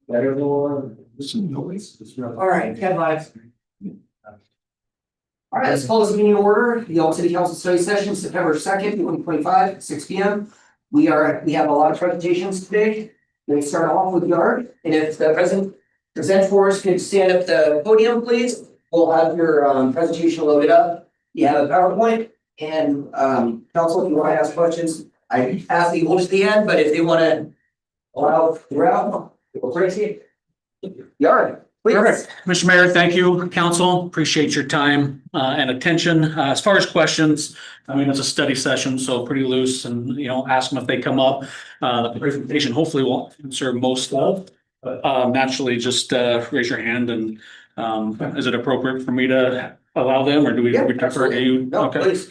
Better Lord. All right, headlines. All right, let's call this meeting to order. The Yelm City Council study session, September 2nd, 2025, 6 p.m. We have a lot of presentations today. We start off with yard, and if the present for us could stand up the podium, please. We'll have your presentation loaded up. You have a PowerPoint, and council, if you want to ask questions, I ask the hold at the end, but if they want to allow throughout, we'll break it. Yard. Please. Perfect. Mr. Mayor, thank you. Council, appreciate your time and attention. As far as questions, I mean, it's a study session, so pretty loose and, ask them if they come up. The presentation hopefully will answer most of, but naturally just raise your hand and is it appropriate for me to allow them or do we prefer you? No, okay. Please.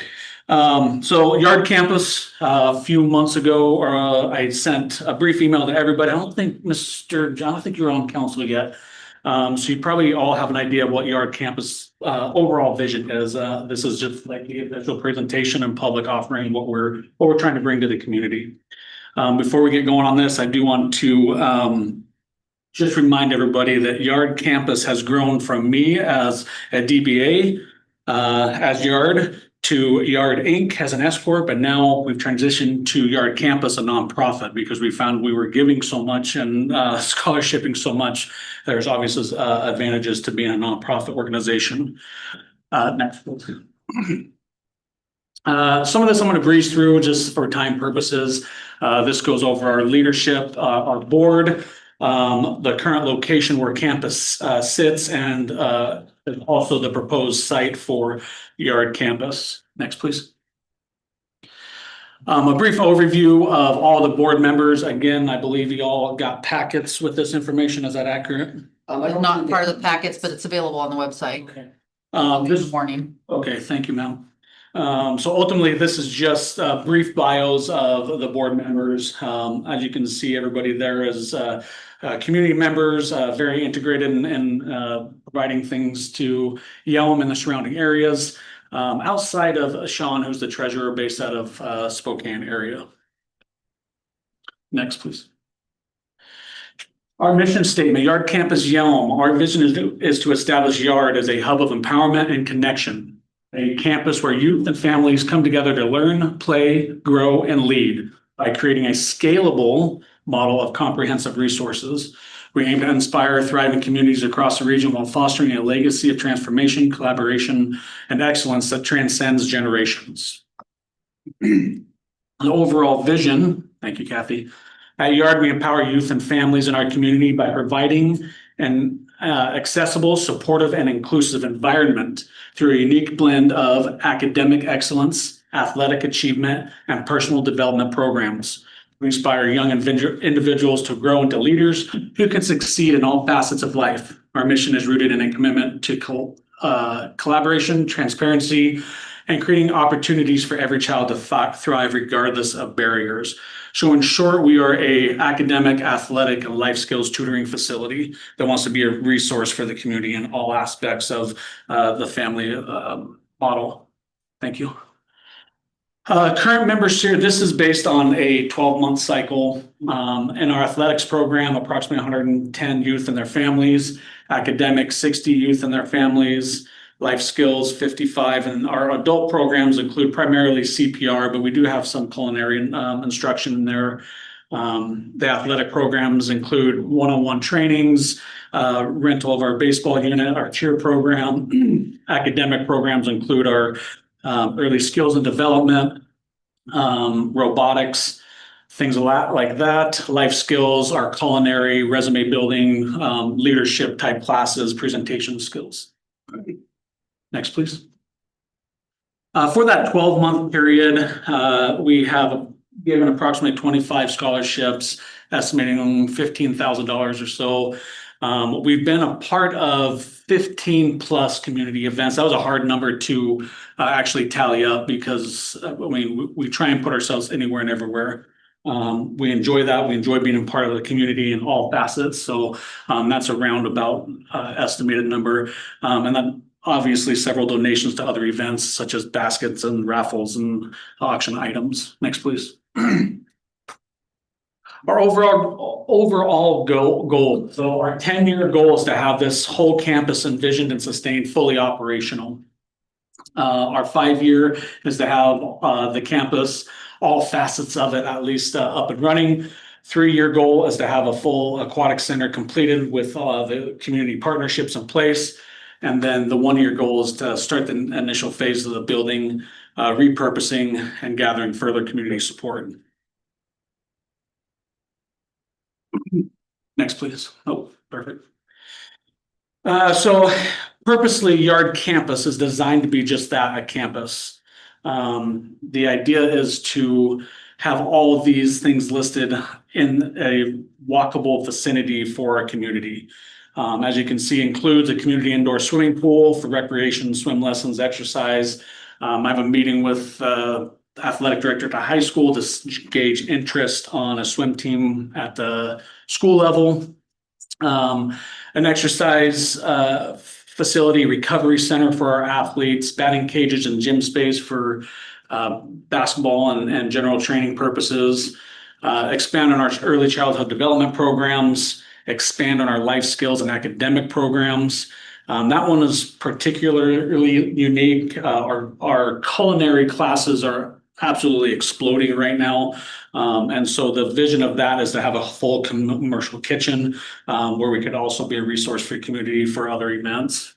So Yard Campus, a few months ago, I sent a brief email to everybody. I don't think Mr. John, I don't think you're on council yet. So you probably all have an idea of what Yard Campus overall vision is. This is just like the initial presentation and public offering what we're trying to bring to the community. Before we get going on this, I do want to just remind everybody that Yard Campus has grown from me as a DBA as Yard to Yard Inc. as an S Corp, and now we've transitioned to Yard Campus, a nonprofit, because we found we were giving so much and scholarshiping so much. There's obviously advantages to being a nonprofit organization. Next. Some of this I'm going to breeze through just for time purposes. This goes over our leadership, our board, the current location where campus sits, and also the proposed site for Yard Campus. Next, please. A brief overview of all the board members. Again, I believe you all got packets with this information. Is that accurate? Not part of the packets, but it's available on the website. Okay. This morning. Okay, thank you, ma'am. So ultimately, this is just brief bios of the board members. As you can see, everybody there is community members, very integrated in providing things to Yelm and the surrounding areas. Outside of Sean, who's the treasurer based out of Spokane area. Next, please. Our mission statement, Yard Campus Yelm. Our vision is to establish Yard as a hub of empowerment and connection. A campus where youth and families come together to learn, play, grow, and lead by creating a scalable model of comprehensive resources. We aim to inspire thriving communities across the region while fostering a legacy of transformation, collaboration, and excellence that transcends generations. The overall vision, thank you, Kathy. At Yard, we empower youth and families in our community by providing an accessible, supportive, and inclusive environment through a unique blend of academic excellence, athletic achievement, and personal development programs. We inspire young individuals to grow into leaders who can succeed in all facets of life. Our mission is rooted in a commitment to collaboration, transparency, and creating opportunities for every child to thrive regardless of barriers. So in short, we are an academic, athletic, and life skills tutoring facility that wants to be a resource for the community in all aspects of the family model. Thank you. Current members here, this is based on a 12-month cycle. In our athletics program, approximately 110 youth and their families, academic, 60 youth and their families, life skills, 55. And our adult programs include primarily CPR, but we do have some culinary instruction in there. The athletic programs include one-on-one trainings, rental of our baseball unit, our cheer program. Academic programs include our early skills and development, robotics, things a lot like that. Life skills, our culinary, resume building, leadership type classes, presentation skills. Next, please. For that 12-month period, we have given approximately 25 scholarships, estimating $15,000 or so. We've been a part of 15 plus community events. That was a hard number to actually tally up because we try and put ourselves anywhere and everywhere. We enjoy that. We enjoy being a part of the community in all facets. So that's a roundabout estimated number. And then obviously several donations to other events such as baskets and raffles and auction items. Next, please. Our overall goal, so our 10-year goal is to have this whole campus envisioned and sustained fully operational. Our 5-year is to have the campus, all facets of it at least up and running. 3-year goal is to have a full aquatic center completed with the community partnerships in place. And then the 1-year goal is to start the initial phase of the building, repurposing and gathering further community support. Next, please. Oh, perfect. So purposely, Yard Campus is designed to be just that, a campus. The idea is to have all of these things listed in a walkable vicinity for our community. As you can see, includes a community indoor swimming pool for recreation, swim lessons, exercise. I have a meeting with the athletic director at the high school to gauge interest on a swim team at the school level. An exercise facility, recovery center for our athletes, batting cages and gym space for basketball and general training purposes. Expand on our early childhood development programs, expand on our life skills and academic programs. That one is particularly unique. Our culinary classes are absolutely exploding right now. And so the vision of that is to have a full commercial kitchen where we could also be a resource for community for other events.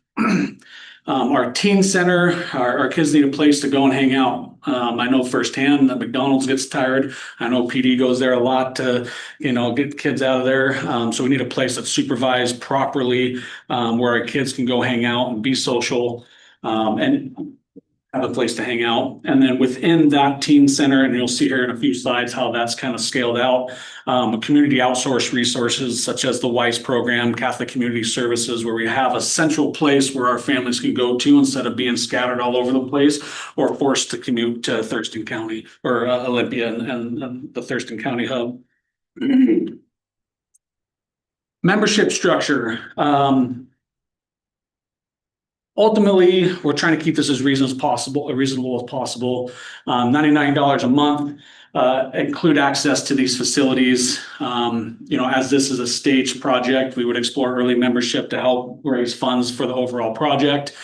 Our teen center, our kids need a place to go and hang out. I know firsthand that McDonald's gets tired. I know PD goes there a lot to, get kids out of there. So we need a place that's supervised properly, where our kids can go hang out and be social, and have a place to hang out. And then within that teen center, and you'll see here in a few slides how that's kind of scaled out, community outsourced resources such as the WISE program, Catholic Community Services, where we have a central place where our families can go to instead of being scattered all over the place or forced to commute to Thurston County or Olympia and the Thurston County hub. Membership structure. Ultimately, we're trying to keep this as reasonable as possible. $99 a month, include access to these facilities. As this is a staged project, we would explore early membership to help raise funds for the overall project.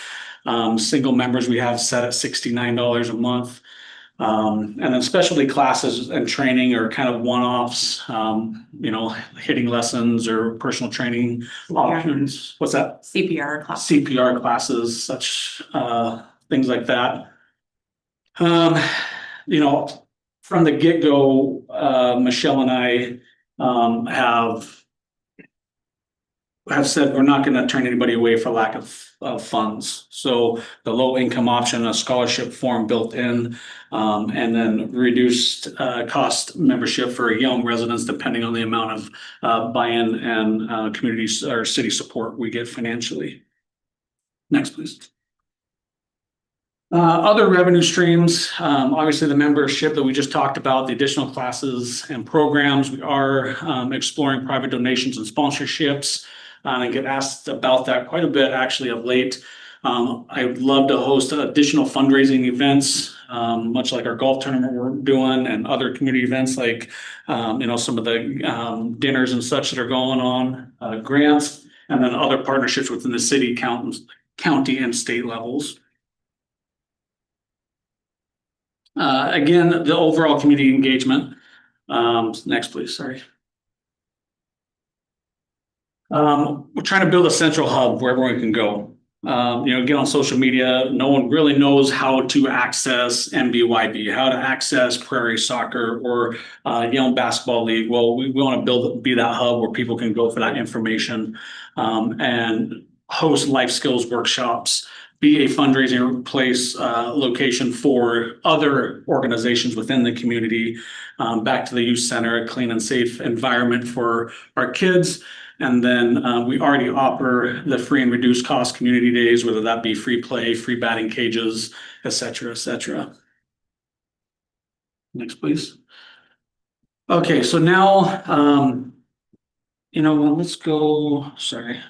Single members we have set at $69 a month. And then specialty classes and training are kind of one-offs, hitting lessons or personal training options. What's that? CPR class. CPR classes, such things like that. From the get-go, Michelle and I have said we're not going to turn anybody away for lack of funds. So the low income option, a scholarship form built in, and then reduced cost membership for Yelm residents depending on the amount of buy-in and community or city support we get financially. Next, please. Other revenue streams, obviously the membership that we just talked about, the additional classes and programs. We are exploring private donations and sponsorships. I get asked about that quite a bit actually of late. I would love to host additional fundraising events, much like our golf tournament we're doing and other community events like, some of the dinners and such that are going on, grants, and then other partnerships within the city, county and state levels. Again, the overall community engagement. Next, please. Sorry. We're trying to build a central hub where everyone can go. Get on social media. No one really knows how to access MBYB, how to access Prairie Soccer or Yelm Basketball League. Well, we want to be that hub where people can go for that information, and host life skills workshops, be a fundraising place, location for other organizations within the community, back to the youth center, a clean and safe environment for our kids. And then we already offer the free and reduced cost community days, whether that be free play, free batting cages, et cetera, et cetera. Next, please. Okay, so now, let's go, sorry.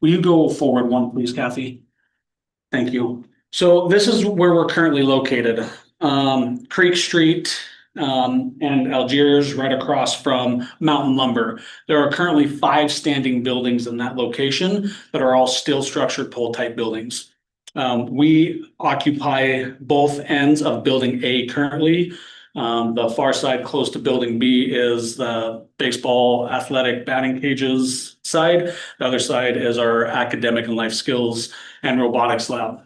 Will you go forward one, please, Kathy? Thank you. So this is where we're currently located. Creek Street, and Algiers right across from Mountain Lumber. There are currently 5 standing buildings in that location that are all steel structured pole type buildings. We occupy both ends of building A currently. The far side close to building B is the baseball athletic batting cages side. The other side is our academic and life skills and robotics lab.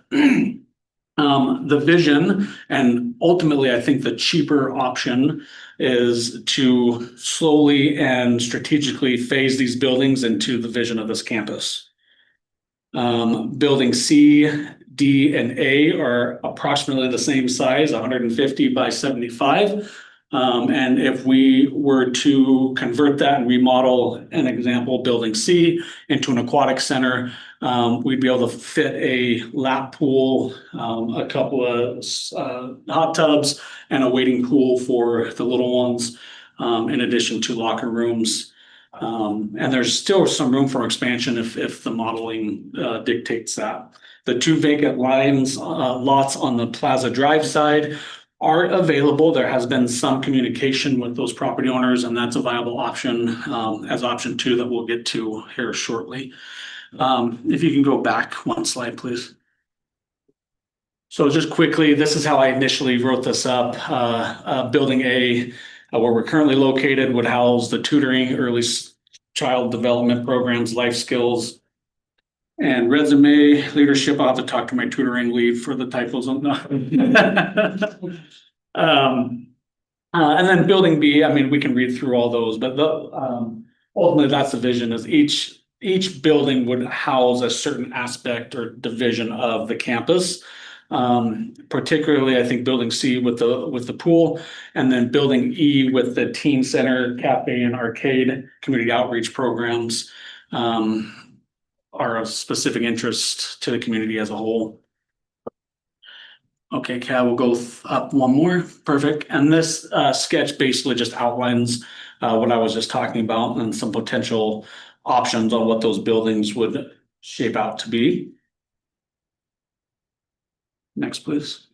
The vision, and ultimately, I think the cheaper option is to slowly and strategically phase these buildings into the vision of this campus. Building C, D, and A are approximately the same size, 150 by 75. And if we were to convert that and remodel an example, building C into an aquatic center, we'd be able to fit a lap pool, a couple of hot tubs, and a waiting pool for the little ones, in addition to locker rooms. And there's still some room for expansion if the modeling dictates that. The 2 vacant lots on the Plaza Drive side are available. There has been some communication with those property owners, and that's a viable option as option 2 that we'll get to here shortly. If you can go back 1 slide, please. So just quickly, this is how I initially wrote this up. Building A, where we're currently located, would house the tutoring, early child development programs, life skills, and resume leadership. I'll have to talk to my tutoring lead for the typos on that. And then building B, I mean, we can read through all those, but ultimately that's the vision, is each building would house a certain aspect or division of the campus. Particularly, I think building C with the pool, and then building E with the teen center, cafe, and arcade community outreach programs are of specific interest to the community as a whole. Okay, Kat, we'll go up 1 more. Perfect. And this sketch basically just outlines what I was just talking about and some potential options on what those buildings would shape out to be. Next, please.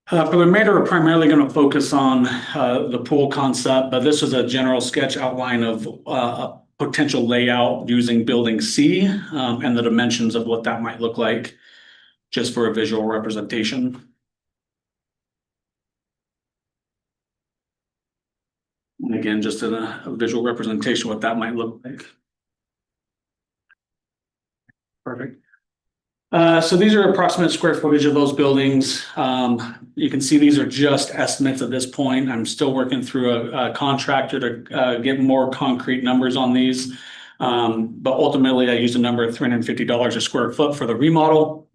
For the remainder, we're primarily going to focus on the pool concept, but this is a general sketch outline of a potential layout using building C and the dimensions of what that might look like, just for a visual representation. And again, just a visual representation of what that might look like. Perfect. So these are approximate square footage of those buildings. You can see these are just estimates at this point. I'm still working through a contractor to get more concrete numbers on these. But ultimately, I used a number of $350 a square foot for the remodel.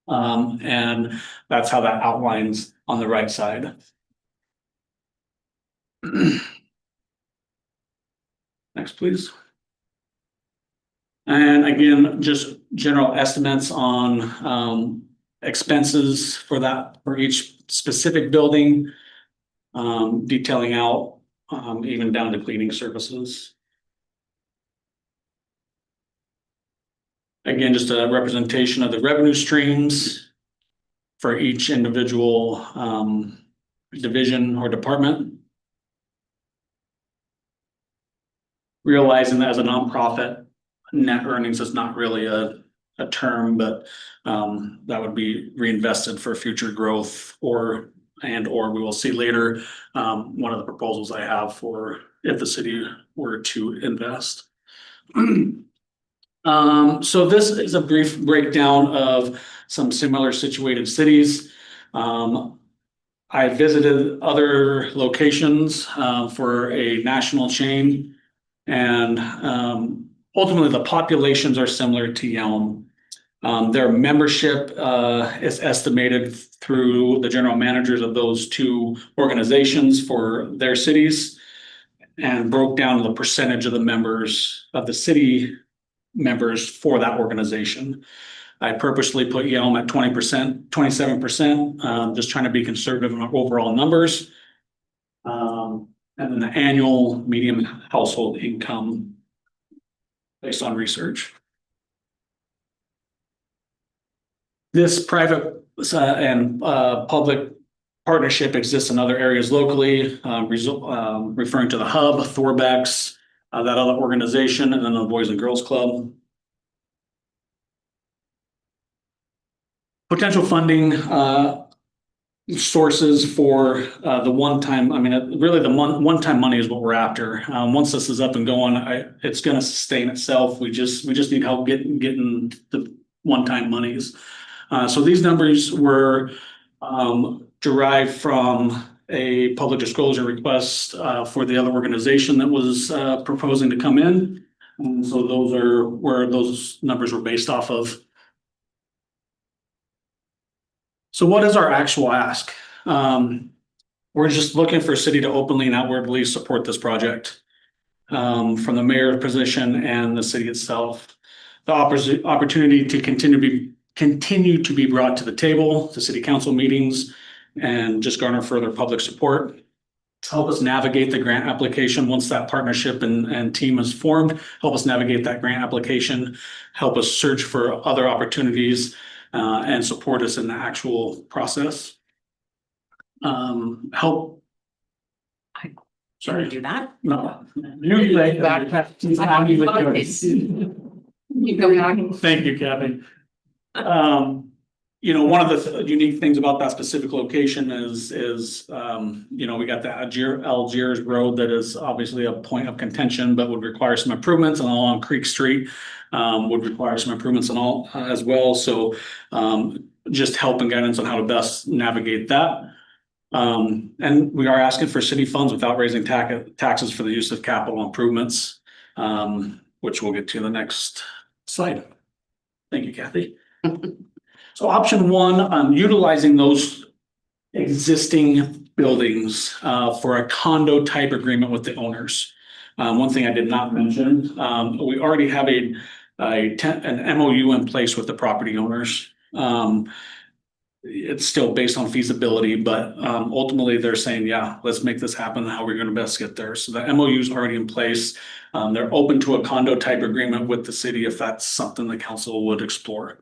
And that's how that outlines on the right side. Next, please. And again, just general estimates on expenses for each specific building, detailing out even down to cleaning services. Again, just a representation of the revenue streams for each individual division or department. Realizing that as a nonprofit, net earnings is not really a term, but that would be reinvested for future growth or we will see later one of the proposals I have for if the city were to invest. So this is a brief breakdown of some similar situated cities. I visited other locations for a national chain, and ultimately the populations are similar to Yelm. Their membership is estimated through the general managers of those 2 organizations for their cities, and broke down the percentage of the members of the city members for that organization. I purposely put Yelm at 20%, 27%, just trying to be conservative in our overall numbers. And then the annual median household income based on research. This private and public partnership exists in other areas locally, referring to the hub, Thorbex, that other organization, and then the Boys and Girls Club. Potential funding sources for the one-time, I mean, really the one-time money is what we're after. Once this is up and going, it's going to sustain itself. We just need help getting the one-time monies. So these numbers were derived from a public disclosure request for the other organization that was proposing to come in. And so those are where those numbers were based off of. So what is our actual ask? We're just looking for city to openly and outwardly support this project from the mayor's position and the city itself. The opportunity to continue to be brought to the table, to city council meetings, and just garner further public support. Help us navigate the grant application once that partnership and team is formed. Help us navigate that grant application. Help us search for other opportunities and support us in the actual process. Help. Sorry. Do that? No. Thank you, Kathy. You know, one of the unique things about that specific location is you know, we got the Algiers Road that is obviously a point of contention, but would require some improvements, and along Creek Street would require some improvements and all as well. So just help and guidance on how to best navigate that. And we are asking for city funds without raising taxes for the use of capital improvements, which we'll get to in the next slide. Thank you, Kathy. So option one, utilizing those existing buildings for a condo type agreement with the owners. One thing I did not mention, we already have an MOU in place with the property owners. It's still based on feasibility, but ultimately they're saying, yeah, let's make this happen. How are we going to best get there? So the MOU is already in place. They're open to a condo type agreement with the city if that's something the council would explore.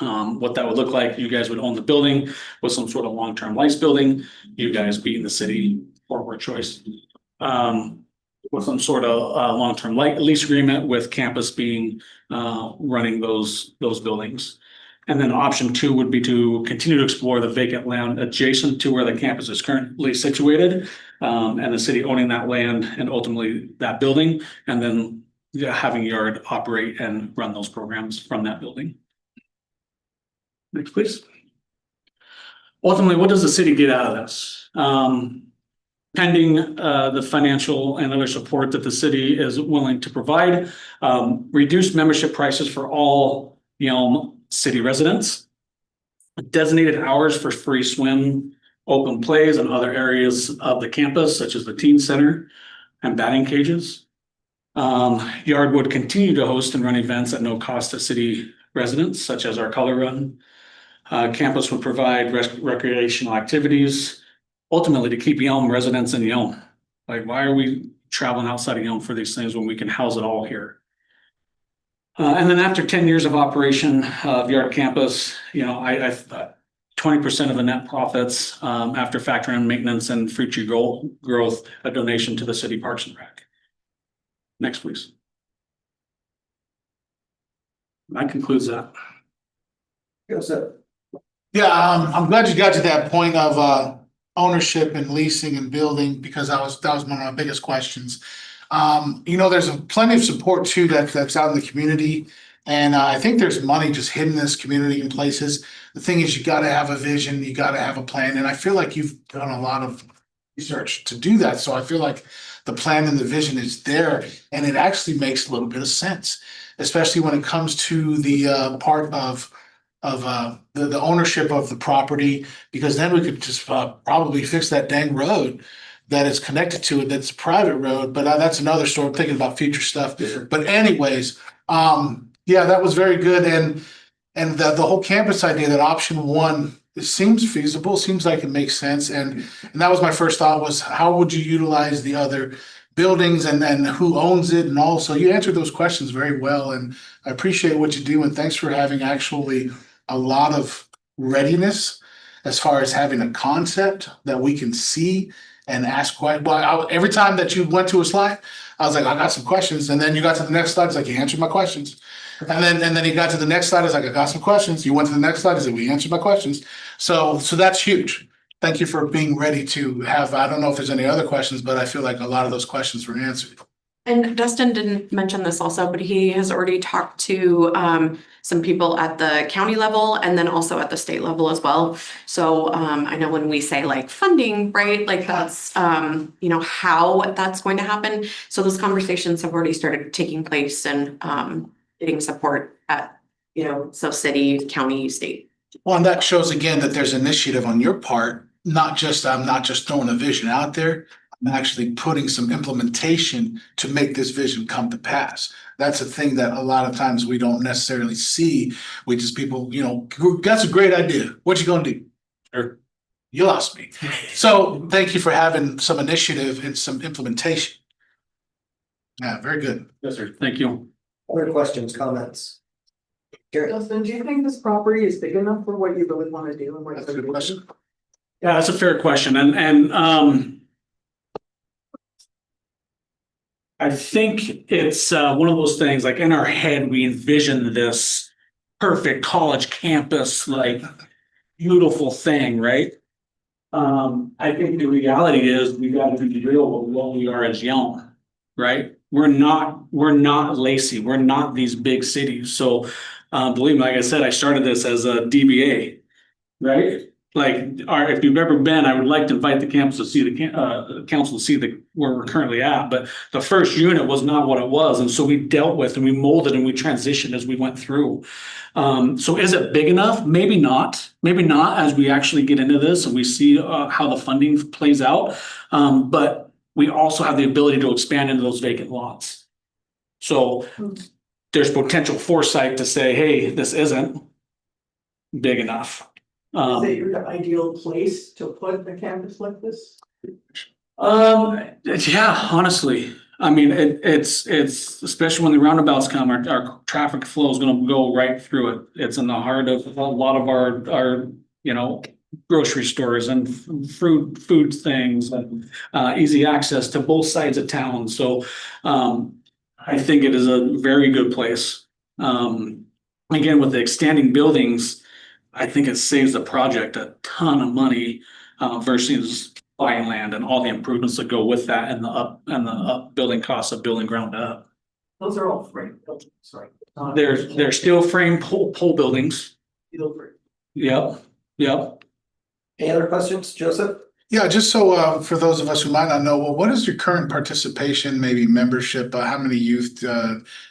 What that would look like, you guys would own the building with some sort of long-term lease building, you guys being the city or choice. With some sort of long-term lease agreement with campus being running those buildings. And then option two would be to continue to explore the vacant land adjacent to where the campus is currently situated, and the city owning that land and ultimately that building, and then having Yard operate and run those programs from that building. Next, please. Ultimately, what does the city get out of this? Pending the financial and other support that the city is willing to provide, reduced membership prices for all Yelm City residents, designated hours for free swim, open plays, and other areas of the campus, such as the teen center and batting cages. Yard would continue to host and run events at no cost to city residents, such as our color run. Campus would provide recreational activities, ultimately to keep Yelm residents in Yelm. Like, why are we traveling outside of Yelm for these things when we can house it all here? And then after 10 years of operation of Yard Campus, you know, I 20% of the net profits after factoring in maintenance and future growth, a donation to the city Parks and Rec. Next, please. That concludes that. Yes, sir. Yeah, I'm glad you got to that point of ownership and leasing and building, because that was one of my biggest questions. You know, there's plenty of support too that's out in the community, and I think there's money just hidden in this community in places. The thing is, you got to have a vision, you got to have a plan, and I feel like you've done a lot of research to do that. So I feel like the plan and the vision is there, and it actually makes a little bit of sense, especially when it comes to the part of the ownership of the property, because then we could just probably fix that dang road that is connected to it, that's a private road, but that's another story. I'm thinking about future stuff. Yeah. But anyways, yeah, that was very good. And the whole campus idea, that option one, it seems feasible, seems like it makes sense. And that was my first thought, was how would you utilize the other buildings and then who owns it? And also you answered those questions very well. And I appreciate what you do. And thanks for having actually a lot of readiness as far as having a concept that we can see and ask questions. Well, every time that you went to a slide, I was like, I got some questions. And then you got to the next slide, it's like, you answered my questions. And then you got to the next slide, it's like, I got some questions. You went to the next slide, it's like, we answered my questions. So that's huge. Thank you for being ready to have, I don't know if there's any other questions, but I feel like a lot of those questions were answered. And Dustin didn't mention this also, but he has already talked to some people at the county level and then also at the state level as well. So I know when we say like funding, right, like that's how that's going to happen. So those conversations have already started taking place and getting support at so city, county, state. Well, and that shows again that there's initiative on your part, I'm not just throwing a vision out there. I'm actually putting some implementation to make this vision come to pass. That's a thing that a lot of times we don't necessarily see. We just people, that's a great idea. What you gonna do? Or you lost me. So thank you for having some initiative and some implementation. Yeah, very good. Yes, sir. Thank you. Other questions, comments? Garrett? Dustin, do you think this property is big enough for what you really want to do and what That's a you're good question. Yeah, that's a fair question. And I think it's one of those things, like in our head, we envision this perfect college campus, like beautiful thing, right? I think the reality is we got to be real with what we are as Yelm, right? We're not Lacey. We're not these big cities. So believe me, like I said, I started this as a DBA, right? Like, if you've ever been, I would like to invite the campus to see the council to see where we're currently at. But the first unit was not what it was, and so we dealt with and we molded and we transitioned as we went through. So is it big enough? Maybe not. Maybe not as we actually get into this and we see how the funding plays out. But we also have the ability to expand into those vacant lots. So there's potential foresight to say, hey, this isn't big enough. Is it your ideal place to put a campus like this? Yeah, honestly, I mean, it's especially when the roundabouts come, our traffic flow is gonna go right through it. It's in the heart of a lot of our grocery stores and food things and easy access to both sides of town. So I think it is a very good place. Again, with the expanding buildings, I think it saves the project a ton of money versus buying land and all the improvements that go with that and the up building costs of building ground up. Those are all frame buildings, right? They're still frame pole buildings. Steel frame. Yep. Any other questions, Joseph? Yeah, just so for those of us who might not know, well, what is your current participation, maybe membership? How many youth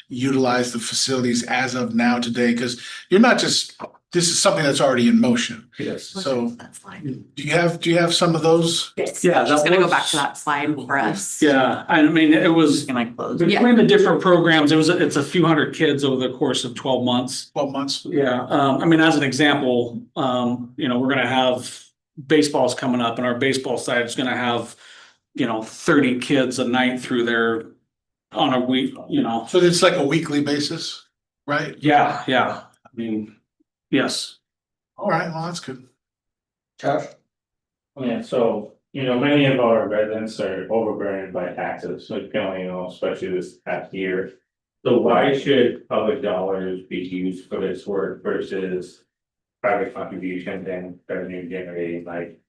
utilize the facilities as of now today? Because you're not just, this is something that's already in motion. Yes. So That slide. do you have some of those? Yes. Yeah, Just that gonna go was- back to that slide for us. Yeah, I mean, it was Can I close? between the different programs, it's a few hundred kids over the course of 12 months. 12 months? Yeah, I mean, as an example, we're gonna have baseball's coming up and our baseball side is gonna have, 30 kids a night through there on a week, So it's like a weekly basis, right? Yeah, I mean, yes. All right, well, that's good. Josh? Yeah, so, many of our residents are overburdened by taxes, like, especially this past year. So why should public dollars be used for this work versus private contributions and revenue generating like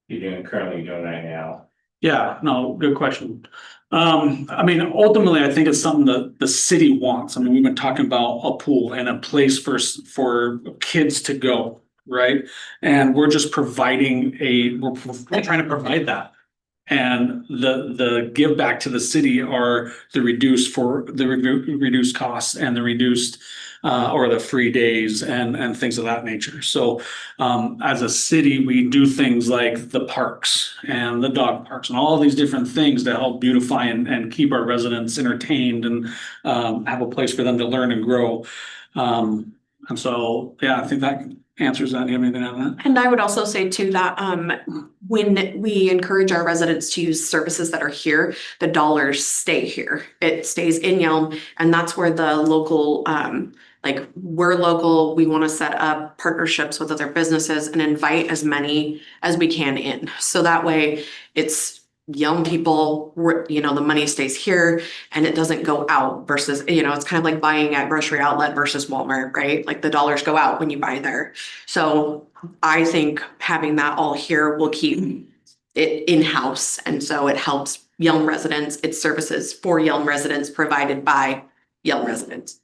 you're currently doing right now? Yeah, no, good question. I mean, ultimately, I think it's something that the city wants. I mean, we've been talking about a pool and a place for kids to go, right? And we're just providing we're trying to provide that. And the give back to the city are the reduced costs and the reduced or the free days and things of that nature. So as a city, we do things like the parks and the dog parks and all of these different things to help beautify and keep our residents entertained and have a place for them to learn and grow. And so, yeah, I think answers that. Do you have anything on that? And I would also say too that when we encourage our residents to use services that are here, the dollars stay here. It stays in Yelm, and that's where the local like we're local, we want to set up partnerships with other businesses and invite as many as we can in. So that way it's Yelm people, the money stays here and it doesn't go out versus, it's kind of like buying at grocery outlet versus Walmart, right? Like the dollars go out when you buy there. So I think having that all here will keep it in-house. And so it helps Yelm residents, it's services for Yelm residents provided by Yelm residents.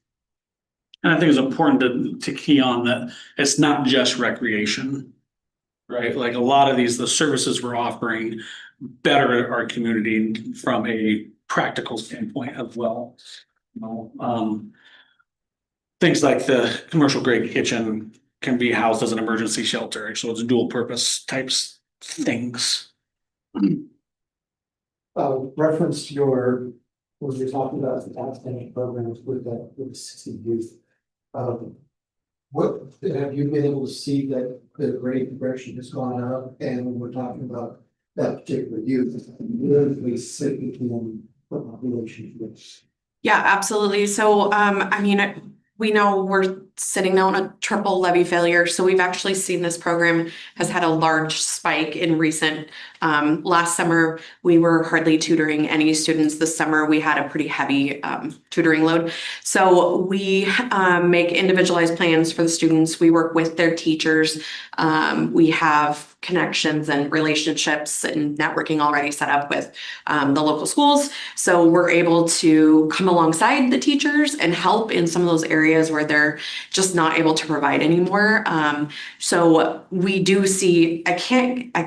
And I think it's important to key on that it's not just recreation, right? Like a lot of the services we're offering better our community from a practical standpoint as well. Things like the commercial grade kitchen can be housed as an emergency shelter, so it's dual purpose types things. Reference when you're talking about the outstanding programs with the city youth. What have you been able to see that the grade progression has gone up, and when we're talking about that particular youth, where do we sit within the population? Yeah, absolutely. So, we know we're sitting now on a triple levy failure. So we've actually seen this program has had a large spike in recent, last summer, we were hardly tutoring any students. This summer, we had a pretty heavy tutoring load. So we make individualized plans for the students. We work with their teachers. We have connections and relationships and networking already set up with the local schools. So we're able to come alongside the teachers and help in some of those areas where they're just not able to provide anymore. So we do see, I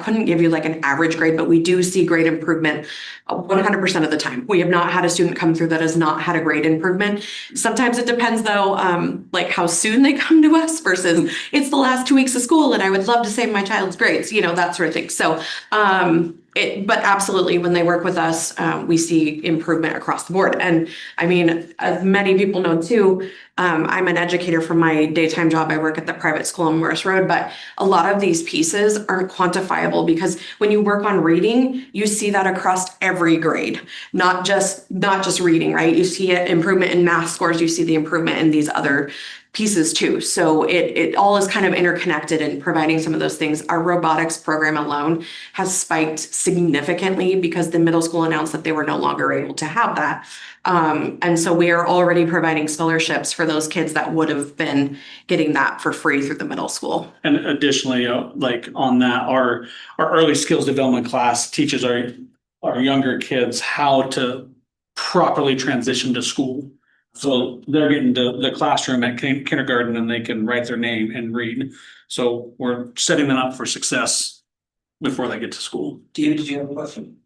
couldn't give you like an average grade, but we do see grade improvement 100% of the time. We have not had a student come through that has not had a grade improvement. Sometimes it depends though, like how soon they come to us versus it's the last 2 weeks of school and I would love to save my child's grades, that sort of thing. So, but absolutely, when they work with us, we see improvement across the board. And I mean, as many people know too, I'm an educator from my daytime job. I work at the private school on Morris Road, but a lot of these pieces aren't quantifiable because when you work on reading, you see that across every grade, not just reading, right? You see it improvement in math scores, you see the improvement in these other pieces too. So it all is kind of interconnected in providing some of those things. Our robotics program alone has spiked significantly because the middle school announced that they were no longer able to have that. And so we are already providing scholarships for those kids that would have been getting that for free through the middle school. And additionally, like on that, our early skills development class teaches our younger kids how to properly transition to school. So they're getting to the classroom at kindergarten and they can write their name and read. So we're setting them up for success before they get to school. Did you have a question?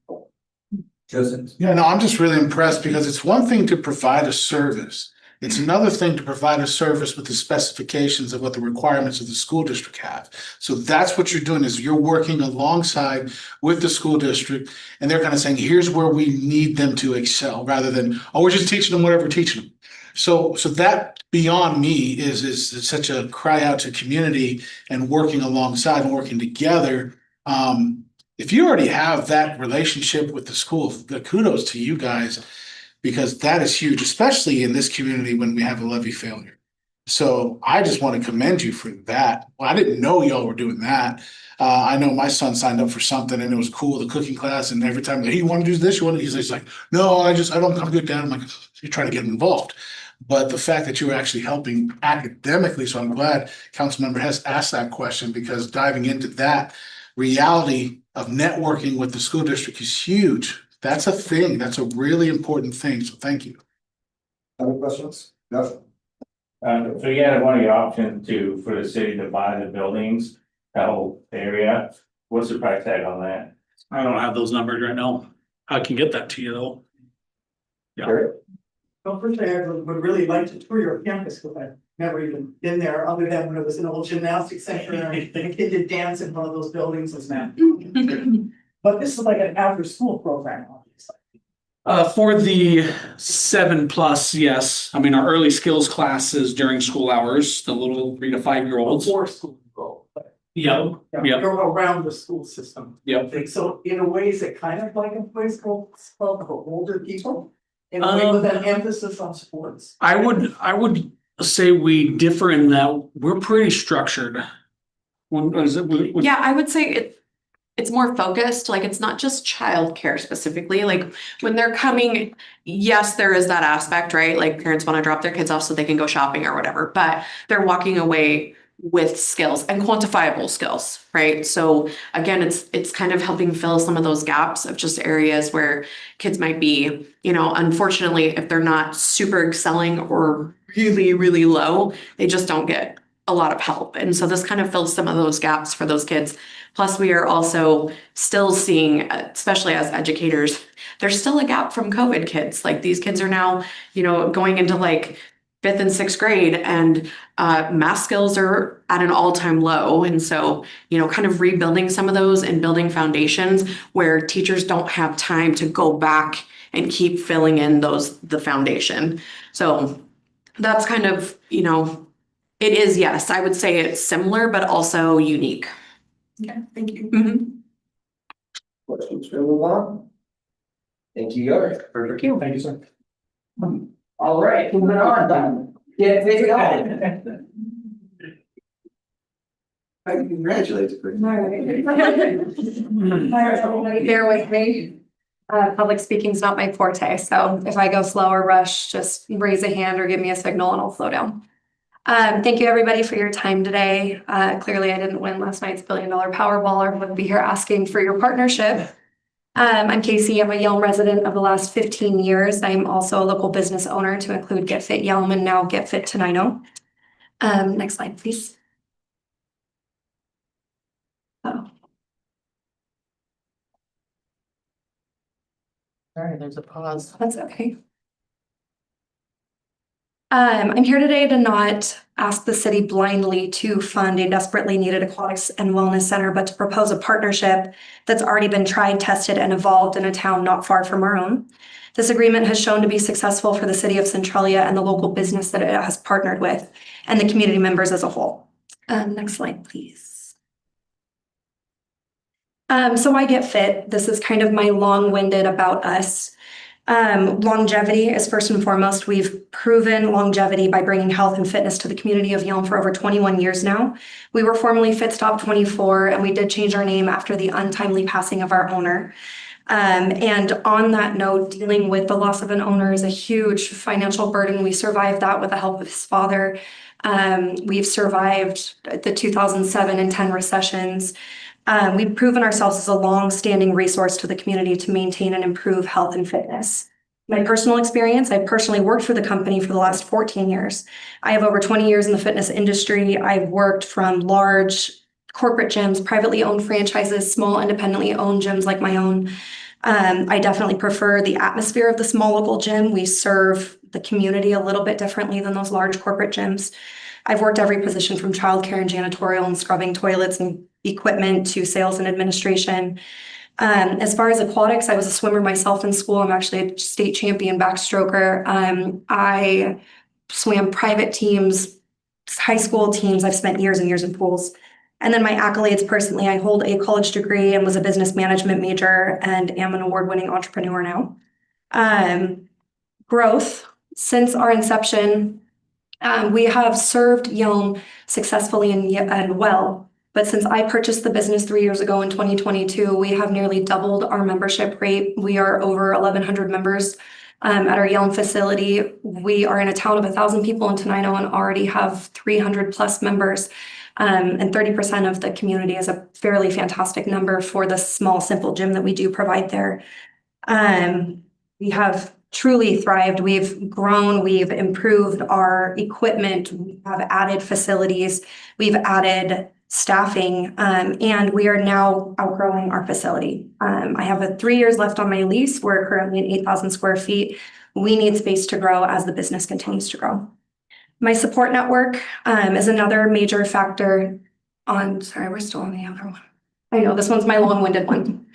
Joseph? Yeah, no, I'm just really impressed because it's one thing to provide a service. It's another thing to provide a service with the specifications of what the requirements of the school district have. So that's what you're doing is you're working alongside with the school district and they're kind of saying, here's where we need them to excel rather than, oh, we're just teaching them whatever we're teaching them. So that beyond me is such a cry out to community and working alongside and working together. If you already have that relationship with the school, the kudos to you guys, because that is huge, especially in this community when we have a levy failure. So I just want to commend you for that. Well, I didn't know y'all were doing that. I know my son signed up for something and it was cool, the cooking class, and every time, hey, you want to do this? He's like, no, I don't come good down. I'm like, you're trying to get him involved. But the fact that you were actually helping academically, so I'm glad Councilmember Hess asked that question because diving into that reality of networking with the school district is huge. That's a thing. That's a really important thing. So thank you. Other questions? No. So you had one of the options for the city to buy the buildings, that whole area. What's the price tag on that? I don't have those numbers right now. I can get that to you though. Yeah. Well, personally, I would really like to tour your campus because I've never even been there other than when it was an old gymnastics center and a kid did dance in one of those buildings and that. But this is like an after school program, obviously. For the 7+, yes. I mean, our early skills classes during school hours, the little 3 to 5 year olds. Before school. Yeah, yeah. Around the school system. Yeah. So in a way, is it kind of like a place called for older people? In a way with an emphasis on sports? I would say we differ in that we're pretty structured. Yeah, I would say it's more focused, like it's not just childcare specifically, like when they're coming, yes, there is that aspect, right? Like parents want to drop their kids off so they can go shopping or whatever, but they're walking away with skills and quantifiable skills, right? So again, it's kind of helping fill some of those gaps of just areas where kids might be, unfortunately, if they're not super excelling or really, really low, they just don't get a lot of help. And so this kind of fills some of those gaps for those kids. Plus, we are also still seeing, especially as educators, there's still a gap from COVID kids. Like these kids are now, going into like 5th and 6th grade, and math skills are at an all-time low. And so, kind of rebuilding some of those and building foundations where teachers don't have time to go back and keep filling in the foundation. So that's kind of, it is, yes, I would say it's similar, but also unique. Yeah, thank you. Mhm. Questions, we'll move on. Thank you, Yard. Thank you, sir. All right, moving on then. Yeah, City Hall. I congratulate you. Bear with me. Public speaking's not my forte, so if I go slow or rush, just raise a hand or give me a signal and I'll slow down. Thank you, everybody, for your time today. Clearly, I didn't win last night's $1 billion Powerball or would be here asking for your partnership. I'm Casey. I'm a Yelm resident of the last 15 years. I'm also a local business owner to include Get Fit Yelm and now Get Fit Tenino. Next slide, please. Oh. Sorry, there's a pause. That's okay. I'm here today to not ask the city blindly to fund a desperately needed aquatics and wellness center, but to propose a partnership that's already been tried, tested, and evolved in a town not far from our own. This agreement has shown to be successful for the city of Centralia and the local business that it has partnered with, and the community members as a whole. Next slide, please. So I Get Fit. This is kind of my long-winded about us. Longevity is first and foremost. We've proven longevity by bringing health and fitness to the community of Yelm for over 21 years now. We were formerly Fit Stop 24, and we did change our name after the untimely passing of our owner. And on that note, dealing with the loss of an owner is a huge financial burden. We survived that with the help of his father. We've survived the 2007 and 10 recessions. We've proven ourselves as a long-standing resource to the community to maintain and improve health and fitness. My personal experience, I personally worked for the company for the last 14 years. I have over 20 years in the fitness industry. I've worked from large corporate gyms, privately owned franchises, small independently owned gyms like my own. I definitely prefer the atmosphere of the small local gym. We serve the community a little bit differently than those large corporate gyms. I've worked every position from childcare and janitorial and scrubbing toilets and equipment to sales and administration. As far as aquatics, I was a swimmer myself in school. I'm actually a state champion backstroker. I swam private teams, high school teams. I've spent years and years in pools. And then my accolades personally, I hold a college degree and was a business management major and am an award-winning entrepreneur now. Growth, since our inception, we have served Yelm successfully and well. But since I purchased the business 3 years ago in 2022, we have nearly doubled our membership rate. We are over 1,100 members at our Yelm facility. We are in a town of 1,000 people in Tenino and already have 300 plus members. And 30% of the community is a fairly fantastic number for the small, simple gym that we do provide there. We have truly thrived. We've grown, we've improved our equipment, we have added facilities, we've added staffing, and we are now outgrowing our facility. I have 3 years left on my lease. We're currently at 8,000 square feet. We need space to grow as the business continues to grow. My support network is another major factor sorry, we're still on the other one. I know this one's my long-winded one.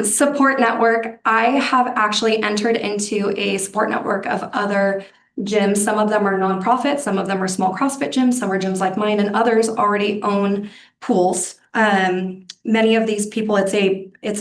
Support network. I have actually entered into a support network of other gyms. Some of them are nonprofit, some of them are small CrossFit gyms, some are gyms like mine, and others already own pools. Many of these people, it's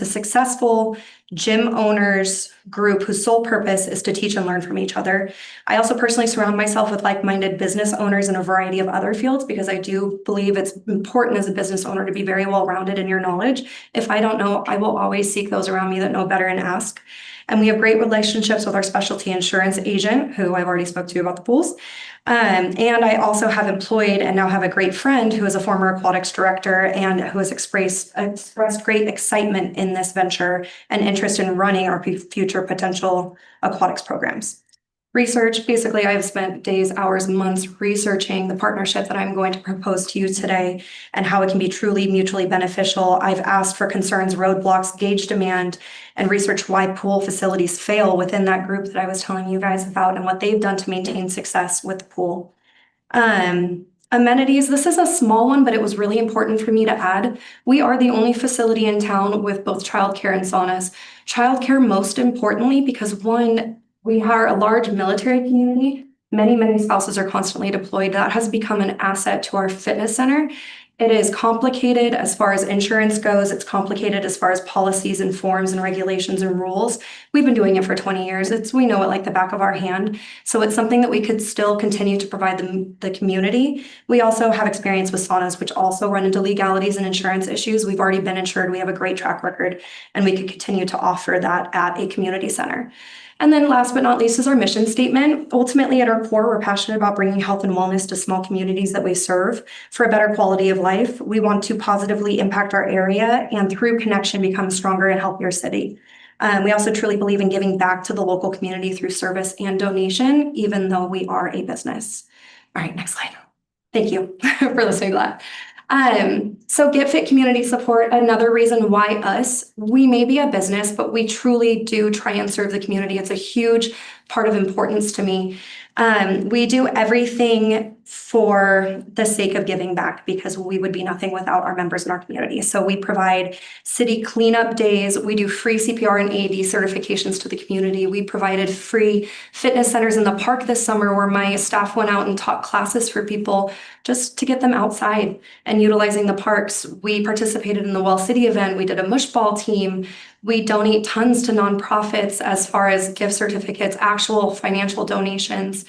a successful gym owners group whose sole purpose is to teach and learn from each other. I also personally surround myself with like-minded business owners in a variety of other fields because I do believe it's important as a business owner to be very well-rounded in your knowledge. If I don't know, I will always seek those around me that know better and ask. And we have great relationships with our specialty insurance agent, who I've already spoke to about the pools. And I also have employed and now have a great friend who is a former aquatics director and who has expressed great excitement in this venture and interest in running our future potential aquatics programs. Research, basically, I've spent days, hours, months researching the partnership that I'm going to propose to you today and how it can be truly mutually beneficial. I've asked for concerns, roadblocks, gauge demand, and researched why pool facilities fail within that group that I was telling you guys about and what they've done to maintain success with the pool. Amenities, this is a small one, but it was really important for me to add. We are the only facility in town with both childcare and saunas. Childcare, most importantly, because one, we are a large military community. Many spouses are constantly deployed. That has become an asset to our fitness center. It is complicated as far as insurance goes. It's complicated as far as policies and forms and regulations and rules. We've been doing it for 20 years. We know it like the back of our hand. So it's something that we could still continue to provide the community. We also have experience with saunas, which also run into legalities and insurance issues. We've already been insured. We have a great track record, and we could continue to offer that at a community center. And then last but not least is our mission statement. Ultimately, at our core, we're passionate about bringing health and wellness to small communities that we serve for a better quality of life. We want to positively impact our area and through connection become a stronger and healthier city. We also truly believe in giving back to the local community through service and donation, even though we are a business. All right, next slide. Thank you for listening to that. So Get Fit community support, another reason why us, we may be a business, but we truly do try and serve the community. It's a huge part of importance to me. We do everything for the sake of giving back because we would be nothing without our members in our community. So we provide city cleanup days. We do free CPR and AED certifications to the community. We provided free fitness centers in the park this summer where my staff went out and taught classes for people just to get them outside and utilizing the parks. We participated in the Well City event. We did a mush ball team. We donate tons to nonprofits as far as gift certificates, actual financial donations,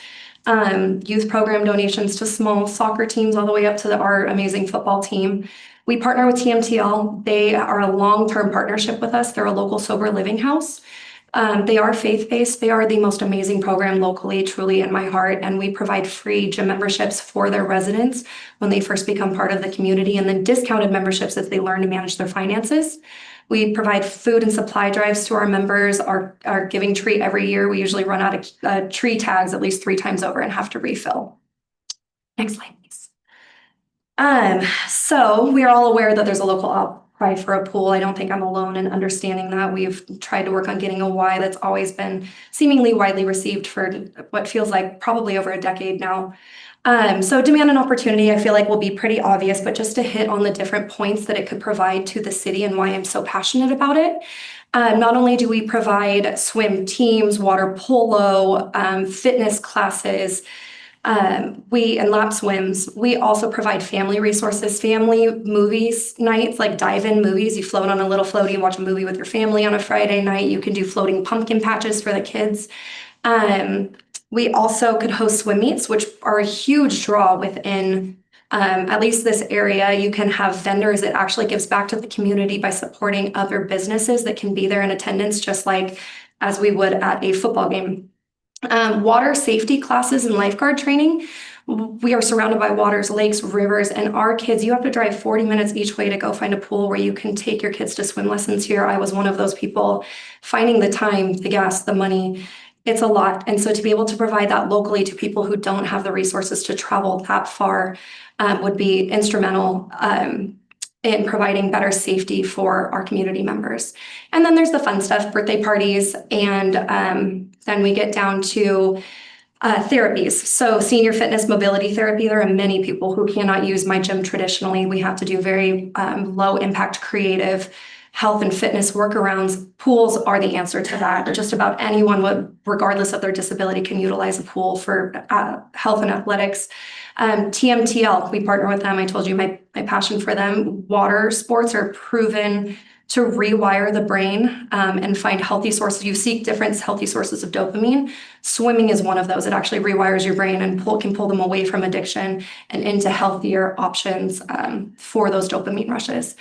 youth program donations to small soccer teams, all the way up to our amazing football team. We partner with TMTL. They are a long-term partnership with us. They're a local sober living house. They are faith-based. They are the most amazing program locally, truly in my heart. And we provide free gym memberships for their residents when they first become part of the community, and then discounted memberships as they learn to manage their finances. We provide food and supply drives to our members, our giving tree every year. We usually run out of tree tags at least 3 times over and have to refill. Next slide, please. So we are all aware that there's a local outcry for a pool. I don't think I'm alone in understanding that. We've tried to work on getting a Y that's always been seemingly widely received for what feels like probably over a decade now. So demand and opportunity, I feel like will be pretty obvious, but just to hit on the different points that it could provide to the city and why I'm so passionate about it. Not only do we provide swim teams, water polo, fitness classes, and lap swims. We also provide family resources, family movies nights, like dive-in movies. You float on a little floaty and watch a movie with your family on a Friday night. You can do floating pumpkin patches for the kids. We also could host swim meets, which are a huge draw within at least this area. You can have vendors. It actually gives back to the community by supporting other businesses that can be there in attendance, just like as we would at a football game. Water safety classes and lifeguard training. We are surrounded by waters, lakes, rivers, and our kids, you have to drive 40 minutes each way to go find a pool where you can take your kids to swim lessons here. I was one of those people. Finding the time, the gas, the money, it's a lot. And so to be able to provide that locally to people who don't have the resources to travel that far would be instrumental in providing better safety for our community members. And then there's the fun stuff, birthday parties, and then we get down to therapies. So senior fitness mobility therapy, there are many people who cannot use my gym traditionally. We have to do very low impact creative health and fitness workarounds, pools are the answer to that. Just about anyone would, regardless of their disability, can utilize a pool for health and athletics. TMTL, we partner with them. I told you my passion for them. Water sports are proven to rewire the brain and find healthy sources. You seek different healthy sources of dopamine. Swimming is one of those. It actually rewires your brain and can pull them away from addiction and into healthier options for those dopamine rushes.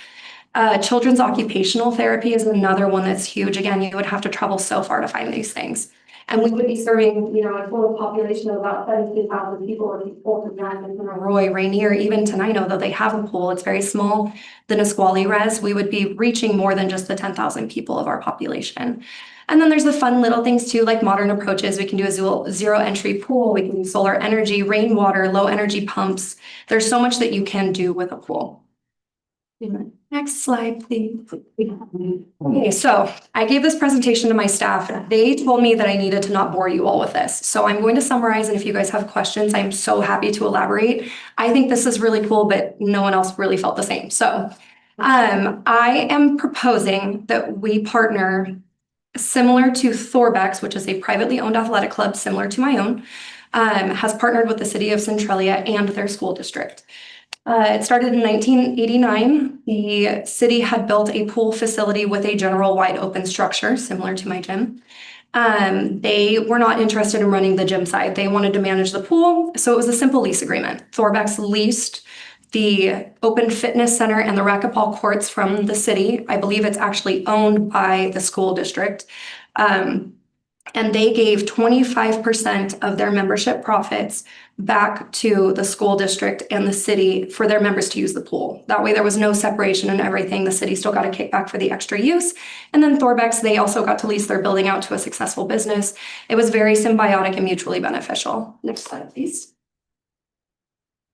Children's occupational therapy is another one that's huge. Again, you would have to travel so far to find these things. And we would be serving, a total population of about 17,000 people if you pull from that in Roy, Rainier, even Tenino, though they have a pool, it's very small, the Nisqually res, we would be reaching more than just the 10,000 people of our population. And then there's the fun little things too, like modern approaches. We can do a zero entry pool, we can do solar energy, rainwater, low energy pumps. There's so much that you can do with a pool. Next slide, please. Okay, so I gave this presentation to my staff. They told me that I needed to not bore you all with this. So I'm going to summarize, and if you guys have questions, I'm so happy to elaborate. I think this is really cool, but no one else really felt the same. So I am proposing that we partner similar to Thorbeck's, which is a privately owned athletic club similar to my own, has partnered with the city of Centralia and their school district. It started in 1989. The city had built a pool facility with a general wide open structure similar to my gym. They were not interested in running the gym side. They wanted to manage the pool. So it was a simple lease agreement. Thorbeck's leased the open fitness center and the racquetball courts from the city. I believe it's actually owned by the school district. And they gave 25% of their membership profits back to the school district and the city for their members to use the pool. That way there was no separation and everything. The city still got a kickback for the extra use. And then Thorbeck's, they also got to lease their building out to a successful business. It was very symbiotic and mutually beneficial. Next slide, please.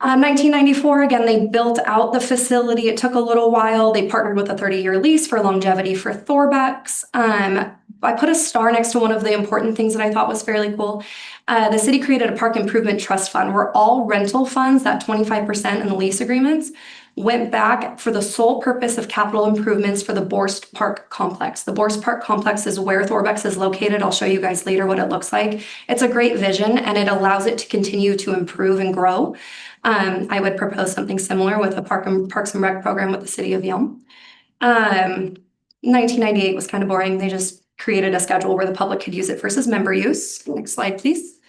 1994, again, they built out the facility. It took a little while. They partnered with a 30-year lease for longevity for Thorbeck's. I put a star next to one of the important things that I thought was fairly cool. The city created a park improvement trust fund where all rental funds, that 25% in the lease agreements, went back for the sole purpose of capital improvements for the Borst Park Complex. The Borst Park Complex is where Thorbeck's is located. I'll show you guys later what it looks like. It's a great vision and it allows it to continue to improve and grow. I would propose something similar with a Parks and Rec program with the city of Yelm. 1998 was kind of boring. They just created a schedule where the public could use it versus member use. Next slide, please.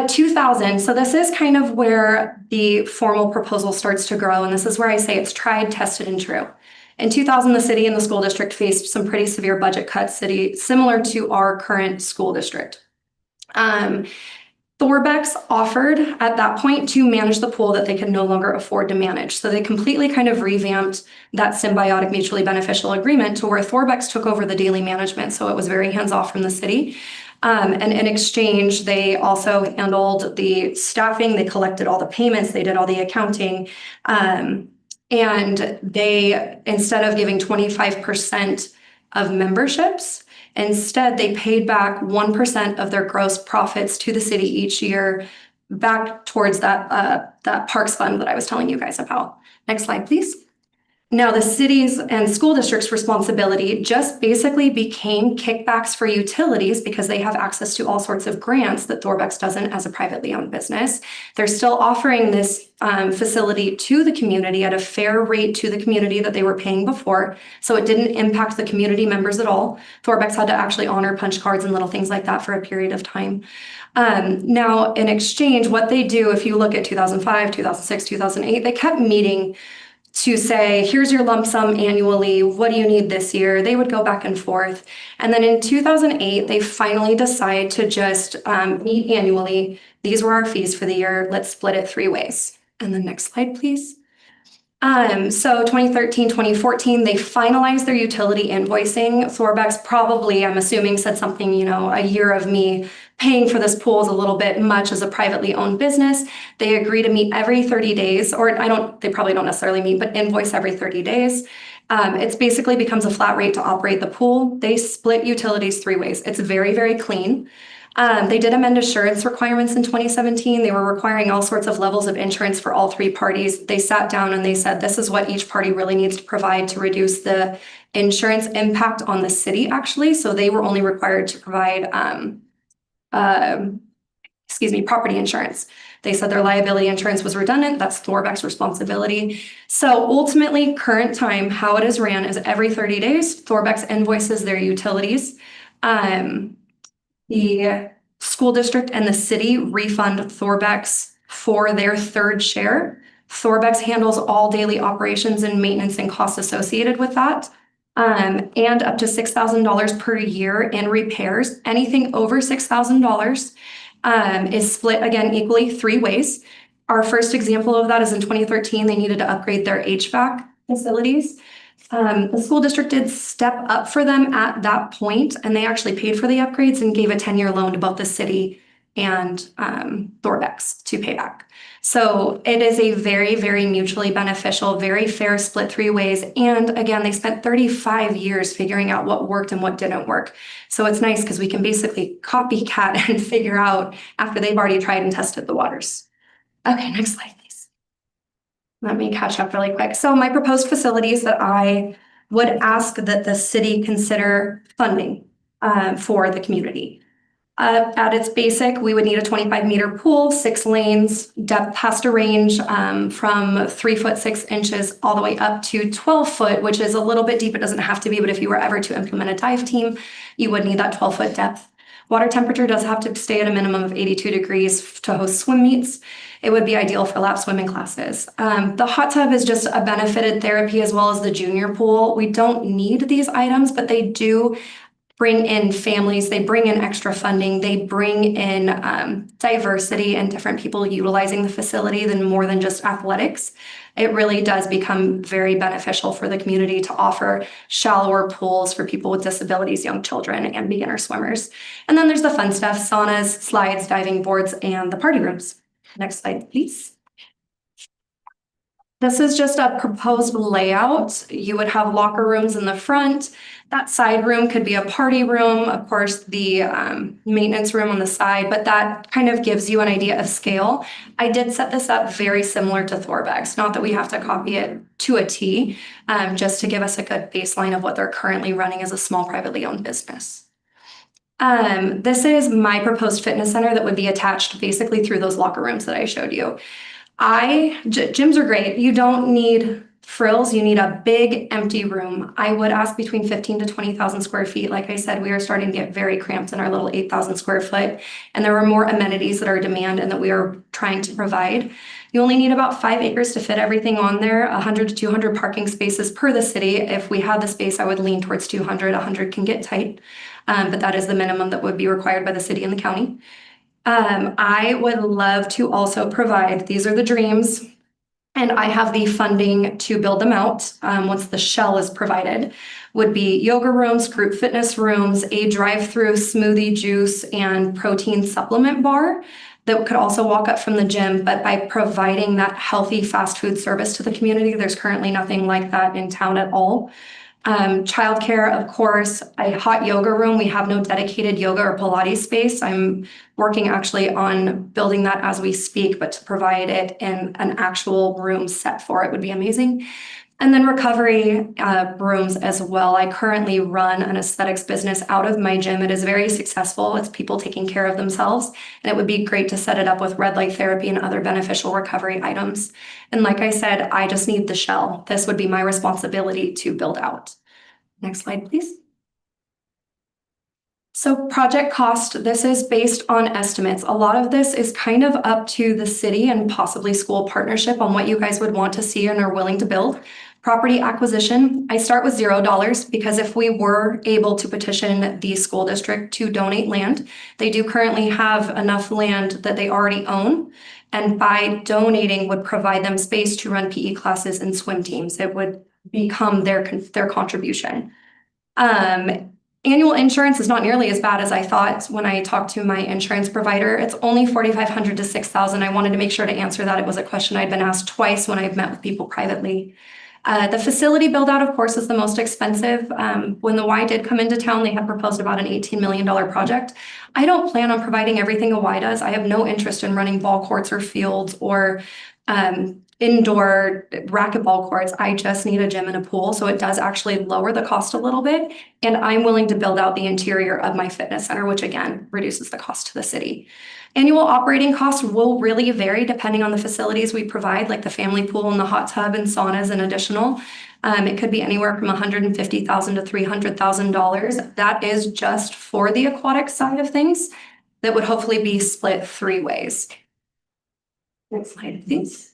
2000, so this is kind of where the formal proposal starts to grow, and this is where I say it's tried, tested, and true. In 2000, the city and the school district faced some pretty severe budget cuts, similar to our current school district. Thorbeck's offered at that point to manage the pool that they could no longer afford to manage. So they completely kind of revamped that symbiotic, mutually beneficial agreement to where Thorbeck's took over the daily management. So it was very hands-off from the city. And in exchange, they also handled the staffing, they collected all the payments, they did all the accounting. And they, instead of giving 25% of memberships, instead, they paid back 1% of their gross profits to the city each year back towards that parks fund that I was telling you guys about. Next slide, please. Now, the cities and school districts' responsibility just basically became kickbacks for utilities because they have access to all sorts of grants that Thorbeck's doesn't as a privately owned business. They're still offering this facility to the community at a fair rate to the community that they were paying before. So it didn't impact the community members at all. Thorbeck's had to actually honor punch cards and little things like that for a period of time. Now, in exchange, what they do, if you look at 2005, 2006, 2008, they kept meeting to say, here's your lump sum annually. What do you need this year? They would go back and forth. And then in 2008, they finally decide to just meet annually. These were our fees for the year. Let's split it 3 ways. And the next slide, please. So 2013, 2014, they finalized their utility invoicing. Thorbeck's probably, I'm assuming, said something, a year of me paying for this pool is a little bit much as a privately owned business. They agree to meet every 30 days, or they probably don't necessarily meet, but invoice every 30 days. It's basically becomes a flat rate to operate the pool. They split utilities 3 ways. It's very, very clean. They did amend assurance requirements in 2017. They were requiring all sorts of levels of insurance for all 3 parties. They sat down and they said, this is what each party really needs to provide to reduce the insurance impact on the city, actually. So they were only required to provide, property insurance. They said their liability insurance was redundant. That's Thorbeck's responsibility. So ultimately, current time, how it is ran is every 30 days, Thorbeck's invoices their utilities. The school district and the city refund Thorbeck's for their third share. Thorbeck's handles all daily operations and maintenance and costs associated with that. And up to $6,000 per year in repairs. Anything over $6,000 is split again equally 3 ways. Our first example of that is in 2013, they needed to upgrade their HVAC facilities. The school district did step up for them at that point, and they actually paid for the upgrades and gave a 10-year loan to both the city and Thorbeck's to pay back. So it is a very, very mutually beneficial, very fair split 3 ways. And again, they spent 35 years figuring out what worked and what didn't work. So it's nice because we can basically copycat and figure out after they've already tried and tested the waters. Okay, next slide, please. Let me catch up really quick. So my proposed facilities that I would ask that the city consider funding for the community. At its basic, we would need a 25-meter pool, 6 lanes. Depth has to range from 3 foot 6 inches all the way up to 12 foot, which is a little bit deep. It doesn't have to be, but if you were ever to implement a dive team, you would need that 12-foot depth. Water temperature does have to stay at a minimum of 82 degrees to host swim meets. It would be ideal for lap swimming classes. The hot tub is just a benefited therapy as well as the junior pool. We don't need these items, but they do bring in families, they bring in extra funding, they bring in diversity and different people utilizing the facility than more than just athletics. It really does become very beneficial for the community to offer shallower pools for people with disabilities, young children, and beginner swimmers. And then there's the fun stuff, saunas, slides, diving boards, and the party rooms. Next slide, please. This is just a proposed layout. You would have locker rooms in the front. That side room could be a party room, of course, the maintenance room on the side, but that kind of gives you an idea of scale. I did set this up very similar to Thorbeck's, not that we have to copy it to a T, just to give us a good baseline of what they're currently running as a small privately owned business. This is my proposed fitness center that would be attached basically through those locker rooms that I showed you. Gyms are great. You don't need frills. You need a big empty room. I would ask between 15 to 20,000 square feet. Like I said, we are starting to get very cramped in our little 8,000 square foot, and there are more amenities that are demand and that we are trying to provide. You only need about 5 acres to fit everything on there, 100 to 200 parking spaces per the city. If we had the space, I would lean towards 200. 100 can get tight, but that is the minimum that would be required by the city and the county. I would love to also provide, these are the dreams, and I have the funding to build them out once the shell is provided, would be yoga rooms, group fitness rooms, a drive-through smoothie juice and protein supplement bar that could also walk up from the gym, but by providing that healthy fast food service to the community, there's currently nothing like that in town at all. Childcare, of course, a hot yoga room. We have no dedicated yoga or Pilates space. I'm working actually on building that as we speak, but to provide it in an actual room set for it would be amazing. And then recovery rooms as well. I currently run an aesthetics business out of my gym. It is very successful. It's people taking care of themselves. And it would be great to set it up with red light therapy and other beneficial recovery items. And like I said, I just need the shell. This would be my responsibility to build out. Next slide, please. So project cost, this is based on estimates. A lot of this is kind of up to the city and possibly school partnership on what you guys would want to see and are willing to build. Property acquisition, I start with $0 because if we were able to petition the school district to donate land, they do currently have enough land that they already own. And by donating would provide them space to run PE classes and swim teams. It would become their contribution. Annual insurance is not nearly as bad as I thought when I talked to my insurance provider. It's only $4,500 to $6,000. I wanted to make sure to answer that. It was a question I'd been asked twice when I've met with people privately. The facility build out, of course, is the most expensive. When the Y did come into town, they had proposed about an $18 million project. I don't plan on providing everything a Y does. I have no interest in running ball courts or fields or indoor racquetball courts. I just need a gym and a pool. So it does actually lower the cost a little bit. And I'm willing to build out the interior of my fitness center, which again, reduces the cost to the city. Annual operating costs will really vary depending on the facilities we provide, like the family pool and the hot tub and saunas and additional. It could be anywhere from $150,000 to $300,000. That is just for the aquatic side of things. That would hopefully be split 3 ways. Next slide, please.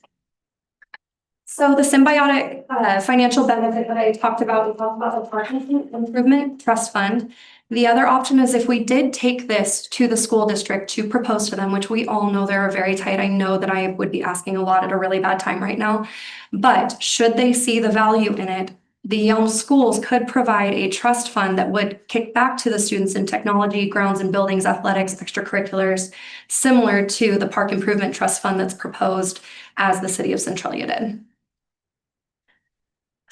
So the symbiotic financial benefit that I talked about, we talked about the parking improvement trust fund. The other option is if we did take this to the school district to propose to them, which we all know they're very tight. I know that I would be asking a lot at a really bad time right now. But should they see the value in it, the Yelm schools could provide a trust fund that would kick back to the students in technology, grounds and buildings, athletics, extracurriculars, similar to the park improvement trust fund that's proposed as the city of Centralia did.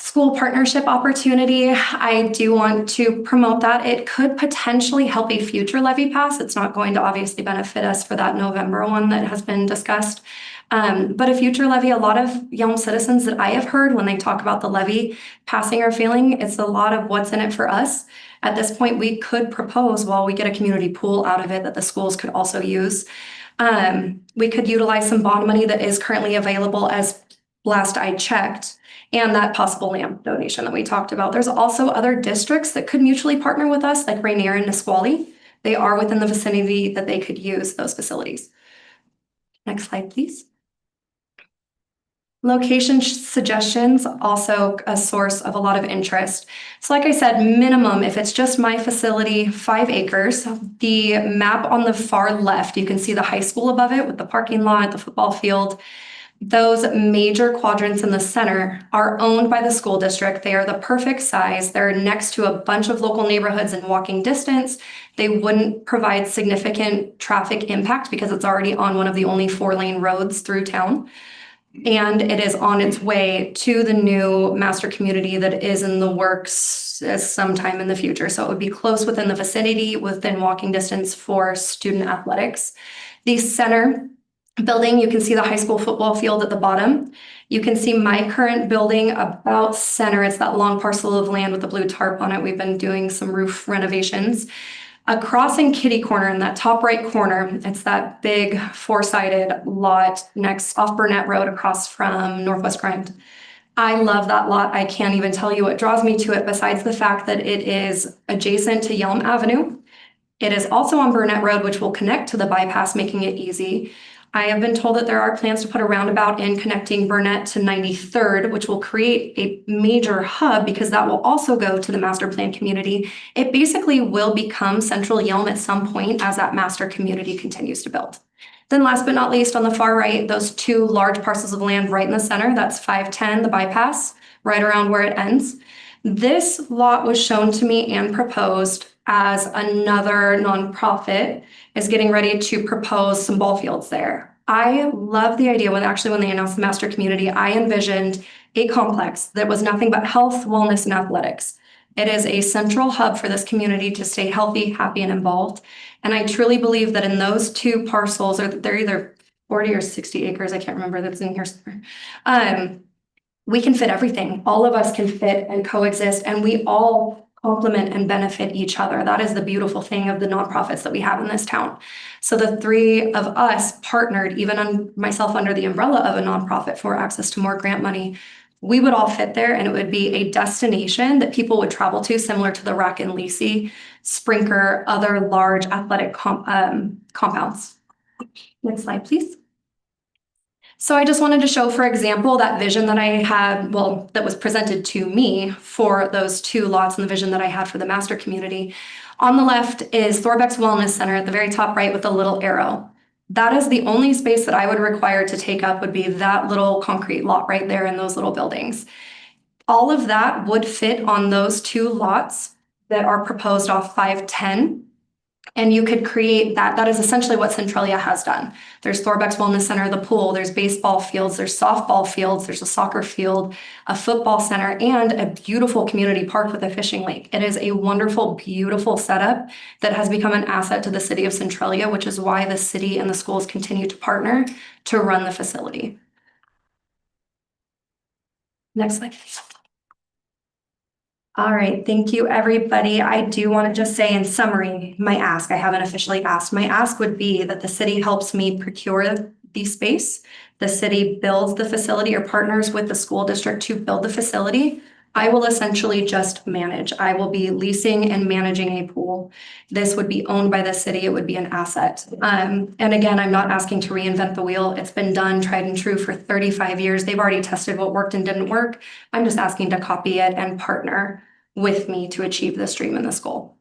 School partnership opportunity, I do want to promote that. It could potentially help a future levy pass. It's not going to obviously benefit us for that November one that has been discussed. But a future levy, a lot of Yelm citizens that I have heard when they talk about the levy passing or failing, it's a lot of what's in it for us. At this point, we could propose, while we get a community pool out of it that the schools could also use. We could utilize some bond money that is currently available as last I checked, and that possible lamp donation that we talked about. There's also other districts that could mutually partner with us, like Rainier and Nisqually. They are within the vicinity that they could use those facilities. Next slide, please. Location suggestions, also a source of a lot of interest. So like I said, minimum, if it's just my facility, 5 acres. The map on the far left, you can see the high school above it with the parking lot, the football field. Those major quadrants in the center are owned by the school district. They are the perfect size. They're next to a bunch of local neighborhoods in walking distance. They wouldn't provide significant traffic impact because it's already on one of the only 4-lane roads through town. And it is on its way to the new master community that is in the works sometime in the future. So it would be close within the vicinity, within walking distance for student athletics. The center building, you can see the high school football field at the bottom. You can see my current building about center. It's that long parcel of land with the blue tarp on it. We've been doing some roof renovations. Across in Kitty Corner, in that top right corner, it's that big 4-sided lot next off Burnett Road across from Northwest Grind. I love that lot. I can't even tell you what draws me to it besides the fact that it is adjacent to Yelm Avenue. It is also on Burnett Road, which will connect to the bypass, making it easy. I have been told that there are plans to put a roundabout in connecting Burnett to 93rd, which will create a major hub because that will also go to the master plan community. It basically will become Central Yelm at some point as that master community continues to build. Then last but not least, on the far right, those 2 large parcels of land right in the center, that's 510, the bypass, right around where it ends. This lot was shown to me and proposed as another nonprofit is getting ready to propose some ball fields there. I love the idea when they announced the master community, I envisioned a complex that was nothing but health, wellness, and athletics. It is a central hub for this community to stay healthy, happy, and involved. And I truly believe that in those 2 parcels, or they're either 40 or 60 acres, I can't remember, that's in here somewhere. We can fit everything. All of us can fit and coexist, and we all complement and benefit each other. That is the beautiful thing of the nonprofits that we have in this town. So the 3 of us partnered, even on myself under the umbrella of a nonprofit for access to more grant money. We would all fit there, and it would be a destination that people would travel to, similar to the Rack and Lacey, Sprinker, other large athletic compounds. Next slide, please. So I just wanted to show, for example, that vision that I had, that was presented to me for those 2 lots and the vision that I had for the master community. On the left is Thorbeck's Wellness Center at the very top right with the little arrow. That is the only space that I would require to take up would be that little concrete lot right there in those little buildings. All of that would fit on those 2 lots that are proposed off 510. And you could create that. That is essentially what Centralia has done. There's Thorbeck's Wellness Center, the pool, there's baseball fields, there's softball fields, there's a soccer field, a football center, and a beautiful community park with a fishing lake. It is a wonderful, beautiful setup that has become an asset to the city of Centralia, which is why the city and the schools continue to partner to run the facility. Next slide. All right, thank you, everybody. I do want to just say in summary, my ask, I haven't officially asked, my ask would be that the city helps me procure the space. The city builds the facility or partners with the school district to build the facility. I will essentially just manage. I will be leasing and managing a pool. This would be owned by the city. It would be an asset. And again, I'm not asking to reinvent the wheel. It's been done, tried and true for 35 years. They've already tested what worked and didn't work. I'm just asking to copy it and partner with me to achieve this dream and this goal.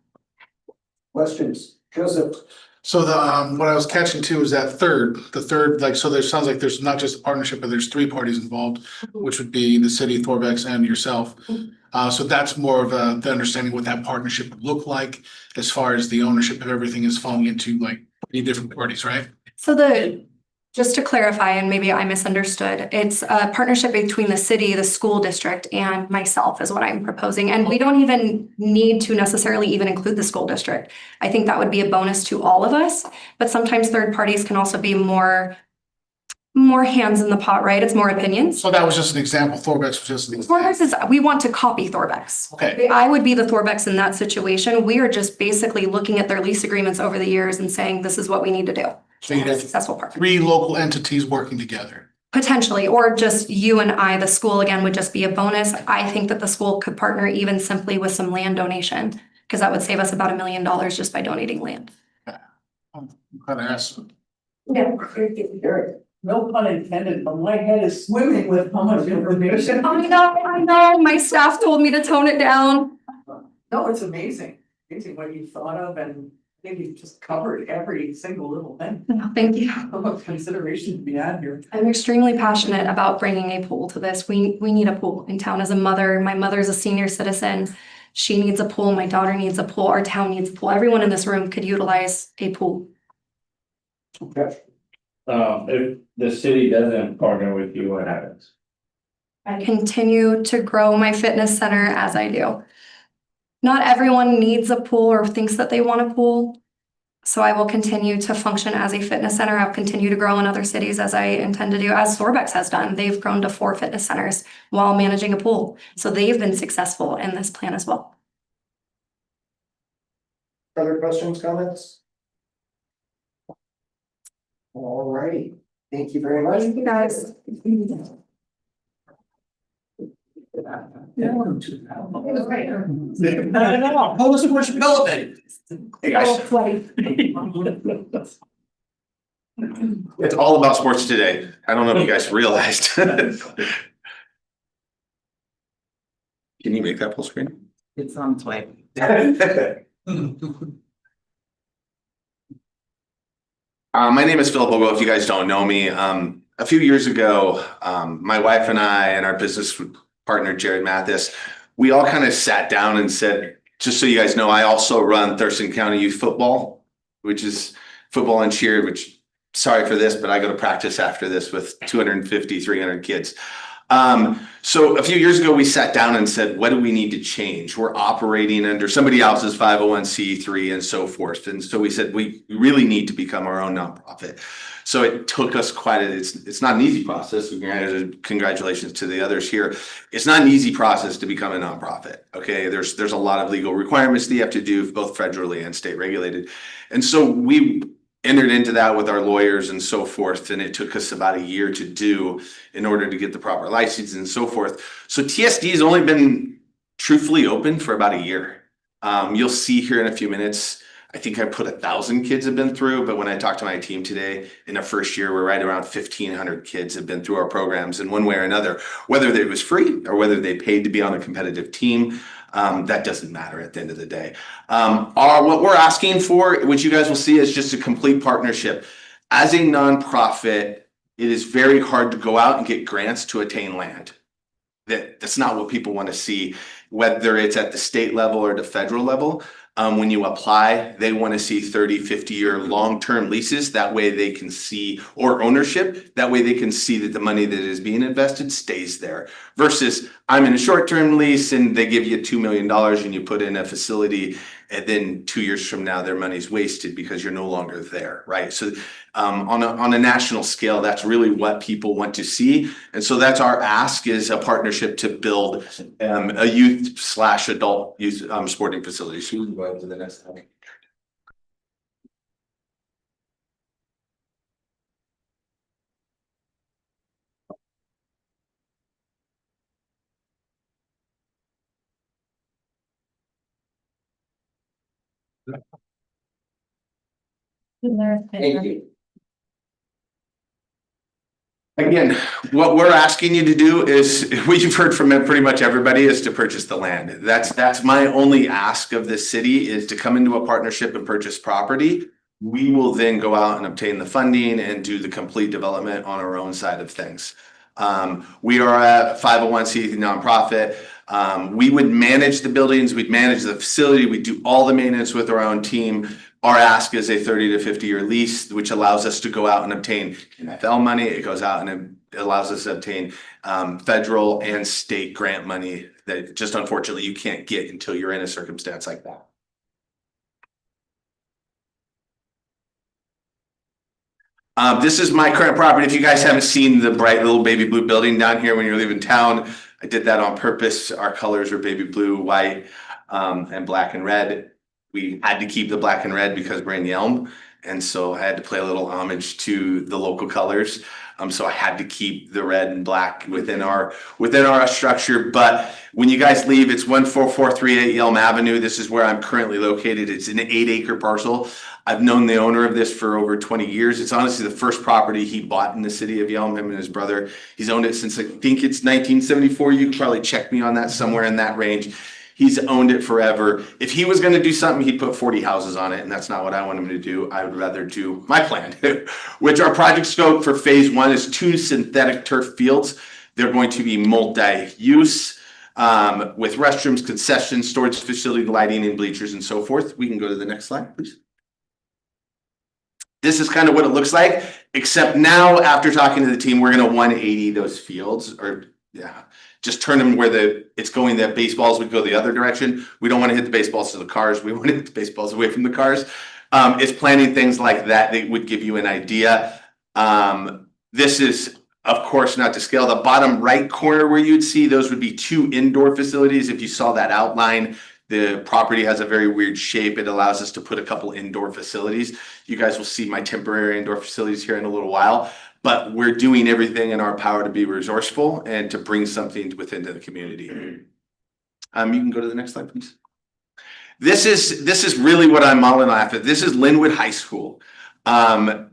Questions? Joseph? So the, what I was catching too is that the third, like, so there sounds like there's not just a partnership, but there's three parties involved, which would be the city, Thorbeck's, and yourself. So that's more of the understanding what that partnership would look like as far as the ownership of everything is falling into like three different parties, right? So just to clarify, and maybe I misunderstood, it's a partnership between the city, the school district, and myself is what I'm proposing. And we don't even need to necessarily even include the school district. I think that would be a bonus to all of us, but sometimes third parties can also be more hands in the pot, right? It's more opinions. So that was just an example. Thorbeck's was just an example. Thorbeck's is, we want to copy Thorbeck's. Okay. I would be the Thorbeck's in that situation. We are just basically looking at their lease agreements over the years and saying, this is what we need to do. So you'd have Successful partner. three local entities working together. Potentially, or just you and I, the school again would just be a bonus. I think that the school could partner even simply with some land donation, because that would save us about $1 million just by donating land. I'm kind of asking. Yeah. No pun intended, but my head is swimming with how much information. I know, my staff told me to tone it down. No, it's amazing, what you thought of, and I think you've just covered every single little thing. No, thank you. Of consideration to be had here. I'm extremely passionate about bringing a pool to this. We need a pool in town. As a mother, my mother's a senior citizen. She needs a pool. My daughter needs a pool. Our town needs a pool. Everyone in this room could utilize a pool. Okay. If the city doesn't partner with you, what happens? I continue to grow my fitness center as I do. Not everyone needs a pool or thinks that they want a pool. So I will continue to function as a fitness center. I'll continue to grow in other cities as I intend to do, as Thorbeck's has done. They've grown to 4 fitness centers while managing a pool. So they've been successful in this plan as well. Other questions, comments? All righty, thank you very much. Thank you, guys. Public Works Development. Hey guys, it's all about sports today. I don't know if you guys realized. Can you make that full screen? It's on its way. My name is Philip Ogo, if you guys don't know me. A few years ago, my wife and I and our business partner, Jared Mathis, we all kind of sat down and said, just so you guys know, I also run Thurston County Youth Football, which is football and cheer, which, sorry for this, but I go to practice after this with 250, 300 kids. So a few years ago, we sat down and said, what do we need to change? We're operating under somebody else's 501c3 and so forth. And so we said, we really need to become our own nonprofit. So it took us it's not an easy process. Congratulations to the others here. It's not an easy process to become a nonprofit. Okay. There's a lot of legal requirements that you have to do, both federally and state regulated. And so we entered into that with our lawyers and so forth. And it took us about a year to do in order to get the proper license and so forth. So TSD has only been truthfully open for about a year. You'll see here in a few minutes, I think I put 1,000 kids have been through, but when I talked to my team today, in the first year, we're right around 1,500 kids have been through our programs in one way or another, whether it was free or whether they paid to be on a competitive team. That doesn't matter at the end of the day. What we're asking for, which you guys will see, is just a complete partnership. As a nonprofit, it is very hard to go out and get grants to attain land. That's not what people want to see, whether it's at the state level or the federal level. When you apply, they want to see 30, 50-year long-term leases. That way they can see, or ownership, that way they can see that the money that is being invested stays there. Versus I'm in a short-term lease and they give you $2 million and you put in a facility, and then 2 years from now, their money's wasted because you're no longer there, right? So on a national scale, that's really what people want to see. And so that's our ask, is a partnership to build a youth/adult youth sporting facility. So we can go ahead to the next slide. Thank you. Again, what we're asking you to do is, what you've heard from pretty much everybody, is to purchase the land. That's my only ask of this city, is to come into a partnership and purchase property. We will then go out and obtain the funding and do the complete development on our own side of things. We are a 501c nonprofit. We would manage the buildings, we'd manage the facility, we'd do all the maintenance with our own team. Our ask is a 30 to 50-year lease, which allows us to go out and obtain NFL money. It goes out and it allows us to obtain federal and state grant money that just unfortunately you can't get until you're in a circumstance like that. This is my current property. If you guys haven't seen the bright little baby blue building down here when you're leaving town, I did that on purpose. Our colors are baby blue, white, and black and red. We had to keep the black and red because we're in Yelm. And so I had to play a little homage to the local colors. So I had to keep the red and black within our structure. But when you guys leave, it's 14438 Yelm Avenue. This is where I'm currently located. It's an 8-acre parcel. I've known the owner of this for over 20 years. It's honestly the first property he bought in the city of Yelm, him and his brother. He's owned it since I think it's 1974. You can probably check me on that, somewhere in that range. He's owned it forever. If he was gonna do something, he'd put 40 houses on it, and that's not what I want him to do. I would rather do my plan, which our project scope for phase 1 is 2 synthetic turf fields. They're going to be multi-use with restrooms, concessions, storage facility, lighting, and bleachers, and so forth. We can go to the next slide, please. This is kind of what it looks like, except now after talking to the team, we're gonna 180 those fields, or yeah, just turn them where it's going, that baseballs would go the other direction. We don't want to hit the baseballs to the cars. We want to hit the baseballs away from the cars. It's planning things like that. They would give you an idea. This is, of course, not to scale. The bottom right corner where you'd see, those would be 2 indoor facilities. If you saw that outline, the property has a very weird shape. It allows us to put a couple indoor facilities. You guys will see my temporary indoor facilities here in a little while. But we're doing everything in our power to be resourceful and to bring something within the community. You can go to the next slide, please. This is really what I'm modeling off of. This is Linwood High School. Land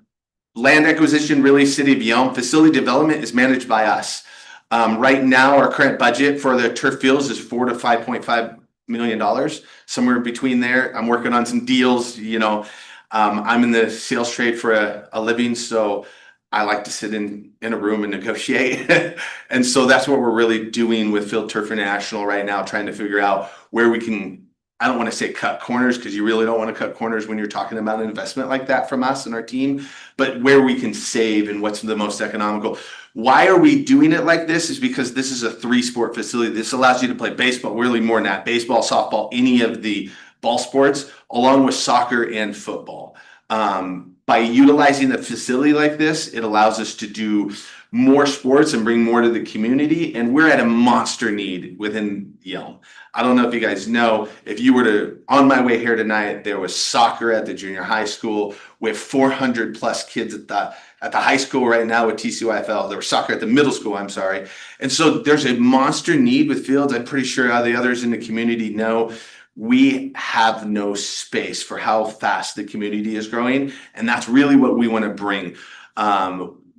acquisition, really, City of Yelm. Facility development is managed by us. Right now, our current budget for the turf fields is $4 to $5.5 million, somewhere between there. I'm working on some deals. You know, I'm in the sales trade for a living, so I like to sit in a room and negotiate. And so that's what we're really doing with Field Turf International right now, trying to figure out where we can, I don't want to say cut corners, because you really don't want to cut corners when you're talking about an investment like that from us and our team, but where we can save and what's the most economical. Why are we doing it like this? Is because this is a 3-sport facility. This allows you to play baseball, really more than that, baseball, softball, any of the ball sports, along with soccer and football. By utilizing the facility like this, it allows us to do more sports and bring more to the community. And we're at a monster need within Yelm. I don't know if you guys know, if you were to, on my way here tonight, there was soccer at the junior high school with 400 plus kids at the high school right now with TCYFL. There was soccer at the middle school, I'm sorry. And so there's a monster need with fields. I'm pretty sure the others in the community know. We have no space for how fast the community is growing. And that's really what we want to bring.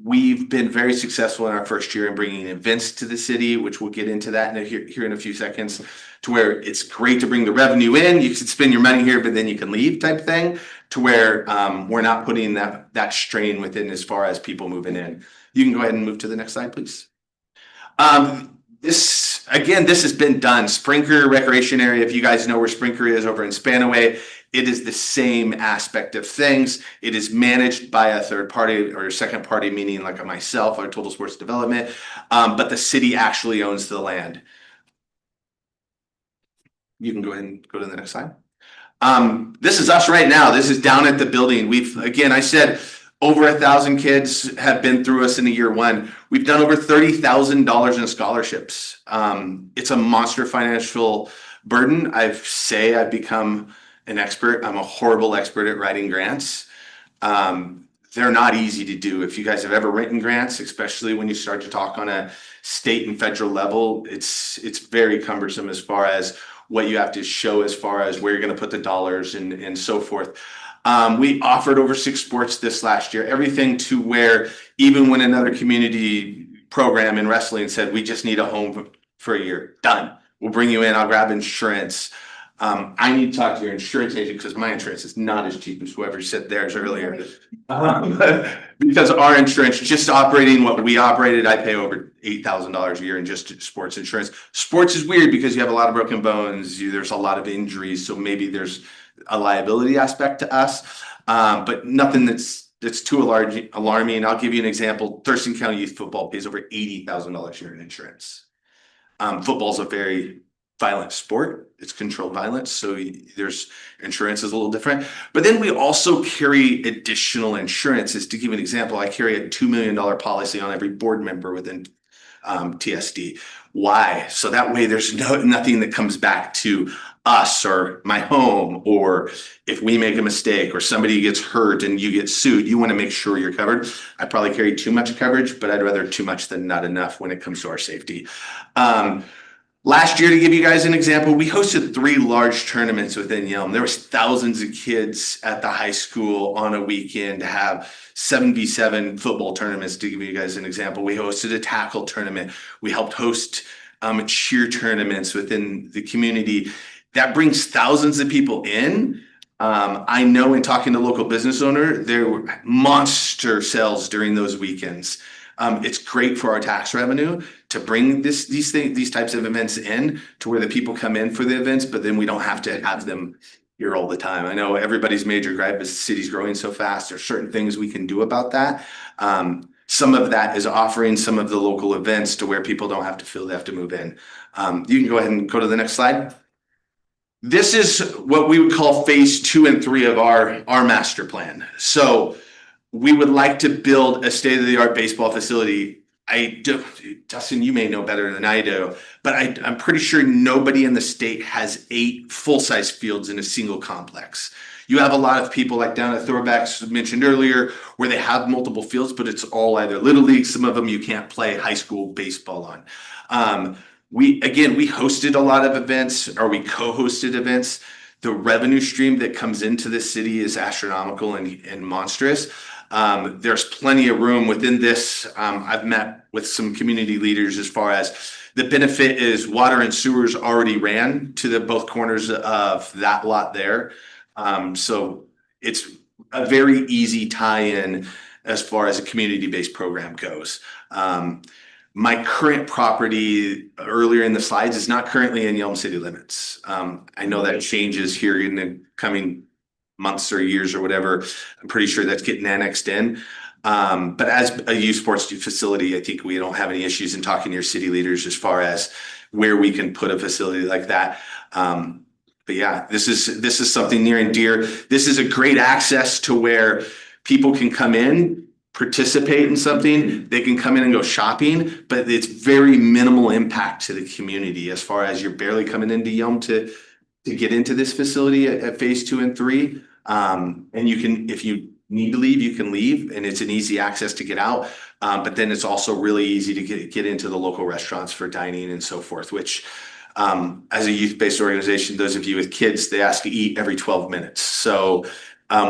We've been very successful in our first year in bringing events to the city, which we'll get into that here in a few seconds, to where it's great to bring the revenue in. You can spend your money here, but then you can leave type thing, to where we're not putting that strain within as far as people moving in. You can go ahead and move to the next slide, please. this has been done. Sprinkler Recreation Area, if you guys know where Sprinkler is over in Spanaway, it is the same aspect of things. It is managed by a third party or a second party, meaning like myself or Total Sports Development, but the city actually owns the land. You can go ahead and go to the next slide. This is us right now. This is down at the building. Again, I said over 1,000 kids have been through us in a year one. We've done over $30,000 in scholarships. It's a monster financial burden. I've become an expert. I'm a horrible expert at writing grants. They're not easy to do. If you guys have ever written grants, especially when you start to talk on a state and federal level, it's very cumbersome as far as what you have to show as far as where you're going to put the dollars and so forth. We offered over 6 sports this last year, everything to where even when another community program in wrestling said, we just need a home for a year, done. We'll bring you in, I'll grab insurance. I need to talk to your insurance agent because my insurance is not as cheap as whoever said theirs earlier. Because our insurance, just operating what we operated, I pay over $8,000 a year in just sports insurance. Sports is weird because you have a lot of broken bones, there's a lot of injuries, so maybe there's a liability aspect to us, but nothing that's too alarming. I'll give you an example. Thurston County Youth Football pays over $80,000 a year in insurance. Football's a very violent sport. It's controlled violence, so there's insurance is a little different. But then we also carry additional insurances. To give an example, I carry a $2 million policy on every board member within TSD. Why? So that way there's nothing that comes back to us or my home, or if we make a mistake or somebody gets hurt and you get sued, you want to make sure you're covered. I probably carry too much coverage, but I'd rather too much than not enough when it comes to our safety. Last year, to give you guys an example, we hosted 3 large tournaments within Yelm. There was thousands of kids at the high school on a weekend to have 7v7 football tournaments. To give you guys an example, we hosted a tackle tournament. We helped host cheer tournaments within the community. That brings thousands of people in. I know in talking to local business owner, there were monster sales during those weekends. It's great for our tax revenue to bring these types of events in to where the people come in for the events, but then we don't have to have them here all the time. I know everybody's major gripe is the city's growing so fast. There's certain things we can do about that. Some of that is offering some of the local events to where people don't have to feel they have to move in. You can go ahead and go to the next slide. This is what we would call phase 2 and 3 of our master plan. So we would like to build a state-of-the-art baseball facility. Dustin, you may know better than I do, but I'm pretty sure nobody in the state has 8 full-size fields in a single complex. You have a lot of people like down at Throwbacks mentioned earlier where they have multiple fields, but it's all either Little League, some of them you can't play high school baseball on. We hosted a lot of events, or we co-hosted events. The revenue stream that comes into this city is astronomical and monstrous. There's plenty of room within this. I've met with some community leaders as far as the benefit is water and sewers already ran to both corners of that lot there. So it's a very easy tie-in as far as a community-based program goes. My current property earlier in the slides is not currently in Yelm city limits. I know that changes here in the coming months or years or whatever. I'm pretty sure that's getting annexed in. But as a youth sports facility, I think we don't have any issues in talking to your city leaders as far as where we can put a facility like that. But yeah, this is something near and dear. This is a great access to where people can come in, participate in something. They can come in and go shopping, but it's very minimal impact to the community as far as you're barely coming into Yelm to get into this facility at phase 2 and 3. And you can, if you need to leave, you can leave, and it's an easy access to get out. But then it's also really easy to get into the local restaurants for dining and so forth, which as a youth-based organization, those of you with kids, they ask to eat every 12 minutes. So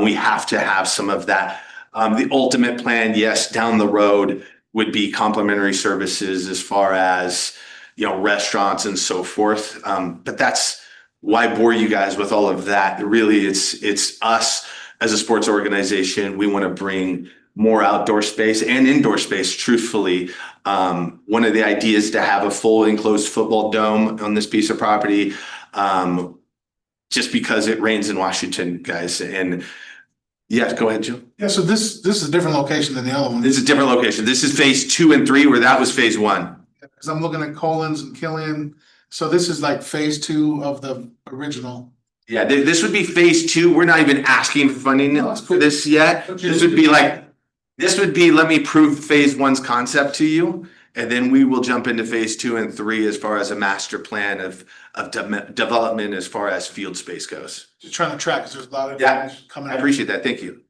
we have to have some of that. The ultimate plan, yes, down the road would be complimentary services as far as, restaurants and so forth. But that's why bore you guys with all of that. Really, it's us as a sports organization. We want to bring more outdoor space and indoor space, truthfully. One of the ideas to have a full enclosed football dome on this piece of property, just because it rains in Washington, guys. And yes, go ahead, Joe. Yeah, so this is a different location than the other one. This is a different location. This is phase 2 and 3, where that was phase 1. Cause I'm looking at Collins and Killian. So this is like phase 2 of the original. Yeah, this would be phase 2. We're not even asking for funding for this yet. This would be let me prove phase 1's concept to you. And then we will jump into phase 2 and 3 as far as a master plan of development as far as field space goes. Just trying to track, cause there's a lot of Yeah, information coming I out. appreciate that. Thank you.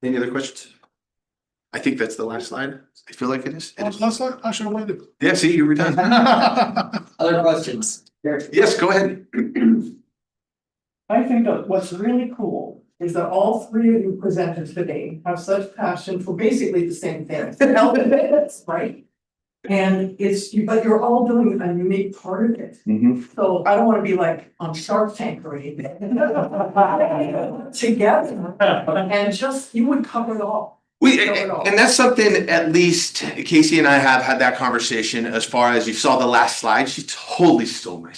Any other questions? I think that's the last slide. I feel like it is. It is. Let's I should have waited. Yeah, see, you were done. Other questions? Yes, go ahead. I think that what's really cool is that all three of you presented today have such passion for basically the same thing, health and fitness, right? And but you're all doing a unique part of it. So I don't wanna be like on Shark Tank or anything. Together, and just, you would cover it all. And that's something, at least Casey and I have had that conversation as far as you saw the last slide. She totally stole my.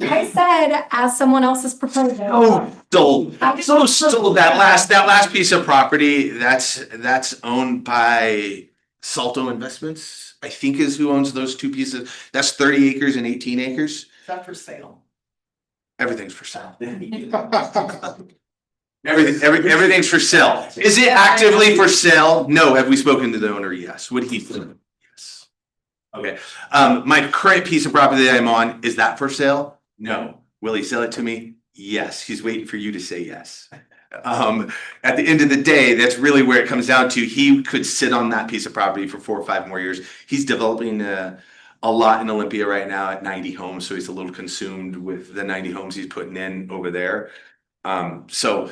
I said, as someone else's proposal. Stole that last piece of property. That's owned by Salto Investments, I think is who owns those 2 pieces. That's 30 acres and 18 acres. Is that for sale? Everything's for sale. Everything's for sale. Is it actively for sale? No. Have we spoken to the owner? Yes. Would he? Yes. Okay. My current piece of property that I'm on, is that for sale? No. Will he sell it to me? Yes. He's waiting for you to say yes. At the end of the day, that's really where it comes down to. He could sit on that piece of property for 4 or 5 more years. He's developing a lot in Olympia right now at 90 homes. So he's a little consumed with the 90 homes he's putting in over there. So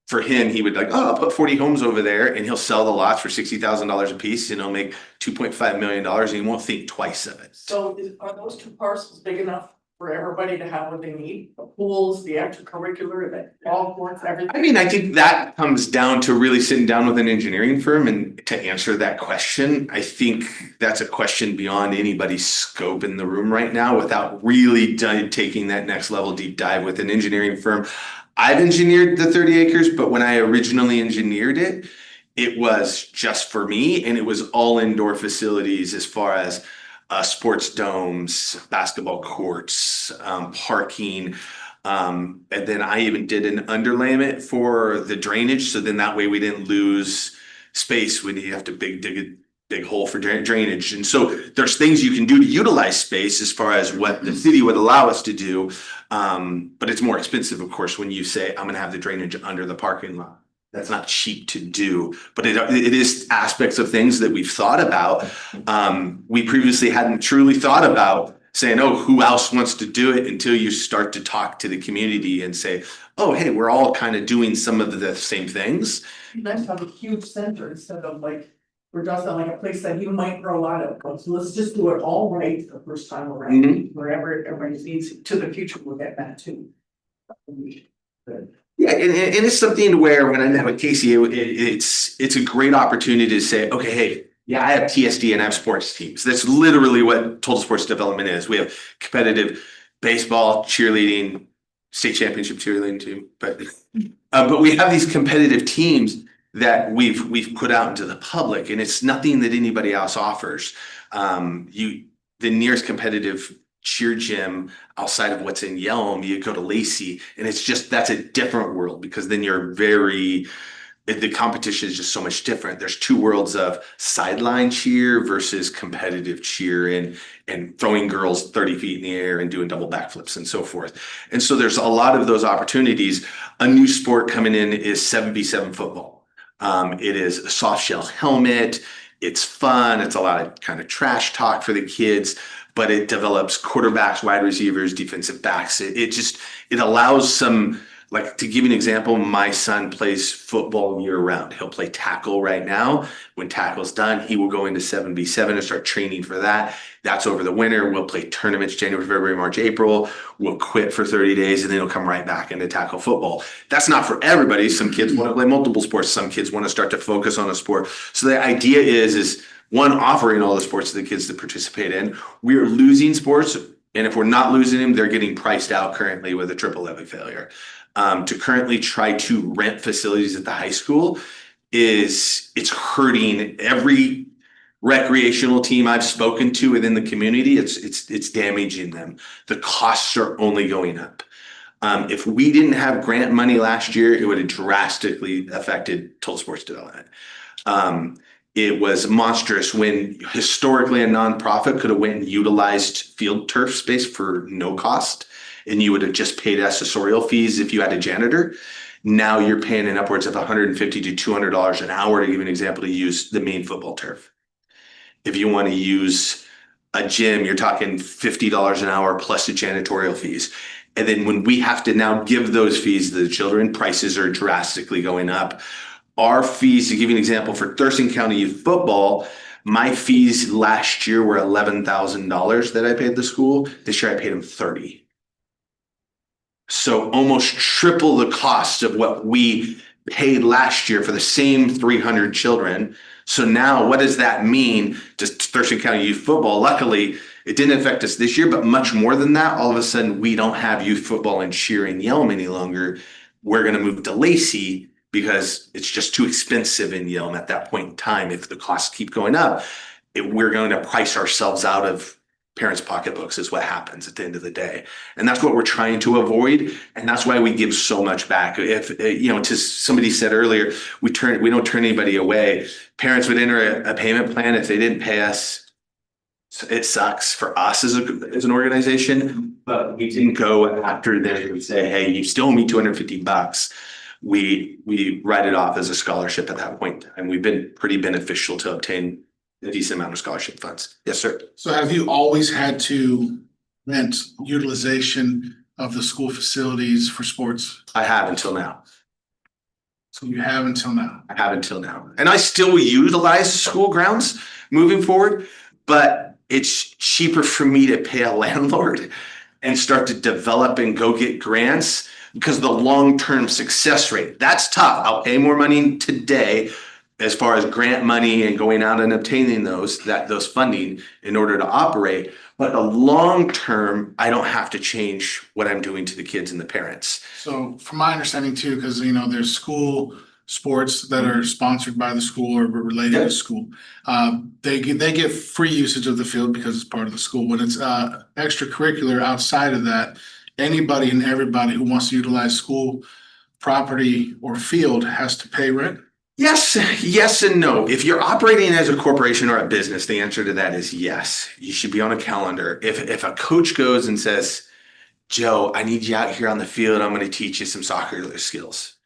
for him, he would like, oh, I'll put 40 homes over there, and he'll sell the lots for $60,000 a piece, and he'll make $2.5 million, and he won't think twice of it. So are those 2 parcels big enough for everybody to have what they need? The pools, the extracurricular, the ball courts, everything? I mean, I think that comes down to really sitting down with an engineering firm and to answer that question. I think that's a question beyond anybody's scope in the room right now without really taking that next level deep dive with an engineering firm. I've engineered the 30 acres, but when I originally engineered it, it was just for me, and it was all indoor facilities as far as sports domes, basketball courts, parking. And then I even did an underlayment for the drainage. So then that way we didn't lose space when you have to dig a big hole for drainage. And so there's things you can do to utilize space as far as what the city would allow us to do. But it's more expensive, of course, when you say, I'm gonna have the drainage under the parking lot. That's not cheap to do, but it is aspects of things that we've thought about. We previously hadn't truly thought about saying, oh, who else wants to do it, until you start to talk to the community and say, oh, hey, we're all kind of doing some of the same things. Nice to have a huge center instead of like, we're just like a place that you might grow out of. So let's just do it all right the first time around, wherever everybody needs to. The future, we'll get that too. Good. Yeah, and it's something where when I met with Casey, it's a great opportunity to say, okay, hey, yeah, I have TSD and I have sports teams. That's literally what total sports development is. We have competitive baseball, cheerleading, state championship cheerleading team, but we have these competitive teams that we've put out into the public, and it's nothing that anybody else offers. The nearest competitive cheer gym outside of what's in Yelm, you go to Lacey, and that's a different world, because then the competition is just so much different. There's 2 worlds of sideline cheer versus competitive cheer, and throwing girls 30 feet in the air and doing double backflips and so forth. And so there's a lot of those opportunities. A new sport coming in is 7v7 football. It is a soft shell helmet. It's fun. It's a lot of kind of trash talk for the kids, but it develops quarterbacks, wide receivers, defensive backs. It allows some Like, to give you an example, my son plays football year round. He'll play tackle right now. When tackle's done, he will go into 7v7 and start training for that. That's over the winter. We'll play tournaments January, February, March, April. We'll quit for 30 days and then he'll come right back into tackle football. That's not for everybody. Some kids want to play multiple sports. Some kids want to start to focus on a sport. So the idea is one, offering all the sports to the kids to participate in. We're losing sports, and if we're not losing them, they're getting priced out currently with a triple levy failure. To currently try to rent facilities at the high school it's hurting every recreational team I've spoken to within the community. It's damaging them. The costs are only going up. If we didn't have grant money last year, it would have drastically affected total sports development. It was monstrous when historically a nonprofit could have went and utilized field turf space for no cost, and you would have just paid accessorial fees if you had a janitor. Now you're paying in upwards of $150 to $200 an hour, to give an example, to use the main football turf. If you want to use a gym, you're talking $50 an hour plus the janitorial fees. And then when we have to now give those fees to the children, prices are drastically going up. Our fees, to give you an example, for Thurston County Youth Football, my fees last year were $11,000 that I paid the school. This year I paid them $30,000. So almost triple the cost of what we paid last year for the same 300 children. So now what does that mean to Thurston County Youth Football? Luckily, it didn't affect us this year, but much more than that, all of a sudden we don't have youth football and cheer in Yelm any longer. We're going to move to Lacey because it's just too expensive in Yelm at that point in time. If the costs keep going up, we're going to price ourselves out of parents' pocketbooks is what happens at the end of the day. And that's what we're trying to avoid. And that's why we give so much back. If, to somebody said earlier, we don't turn anybody away. Parents would enter a payment plan. If they didn't pay us, it sucks for us as an organization, but we didn't go after them and say, hey, you still owe me $250. We write it off as a scholarship at that point. And we've been pretty beneficial to obtain a decent amount of scholarship funds. Yes, sir. So have you always had to rent utilization of the school facilities for sports? I have until now. So you have until now. I have until now. And I still will utilize school grounds moving forward, but it's cheaper for me to pay a landlord and start to develop and go get grants because the long-term success rate, that's tough. I'll pay more money today as far as grant money and going out and obtaining those funding in order to operate. But the long term, I don't have to change what I'm doing to the kids and the parents. So from my understanding too, because there's school sports that are sponsored by the school or related to school. They get free usage of the field because it's part of the school. When it's extracurricular outside of that, anybody and everybody who wants to utilize school property or field has to pay rent. Yes and no. If you're operating as a corporation or a business, the answer to that is yes. You should be on a calendar. If a coach goes and says, Joe, I need you out here on the field, I'm going to teach you some soccer skills.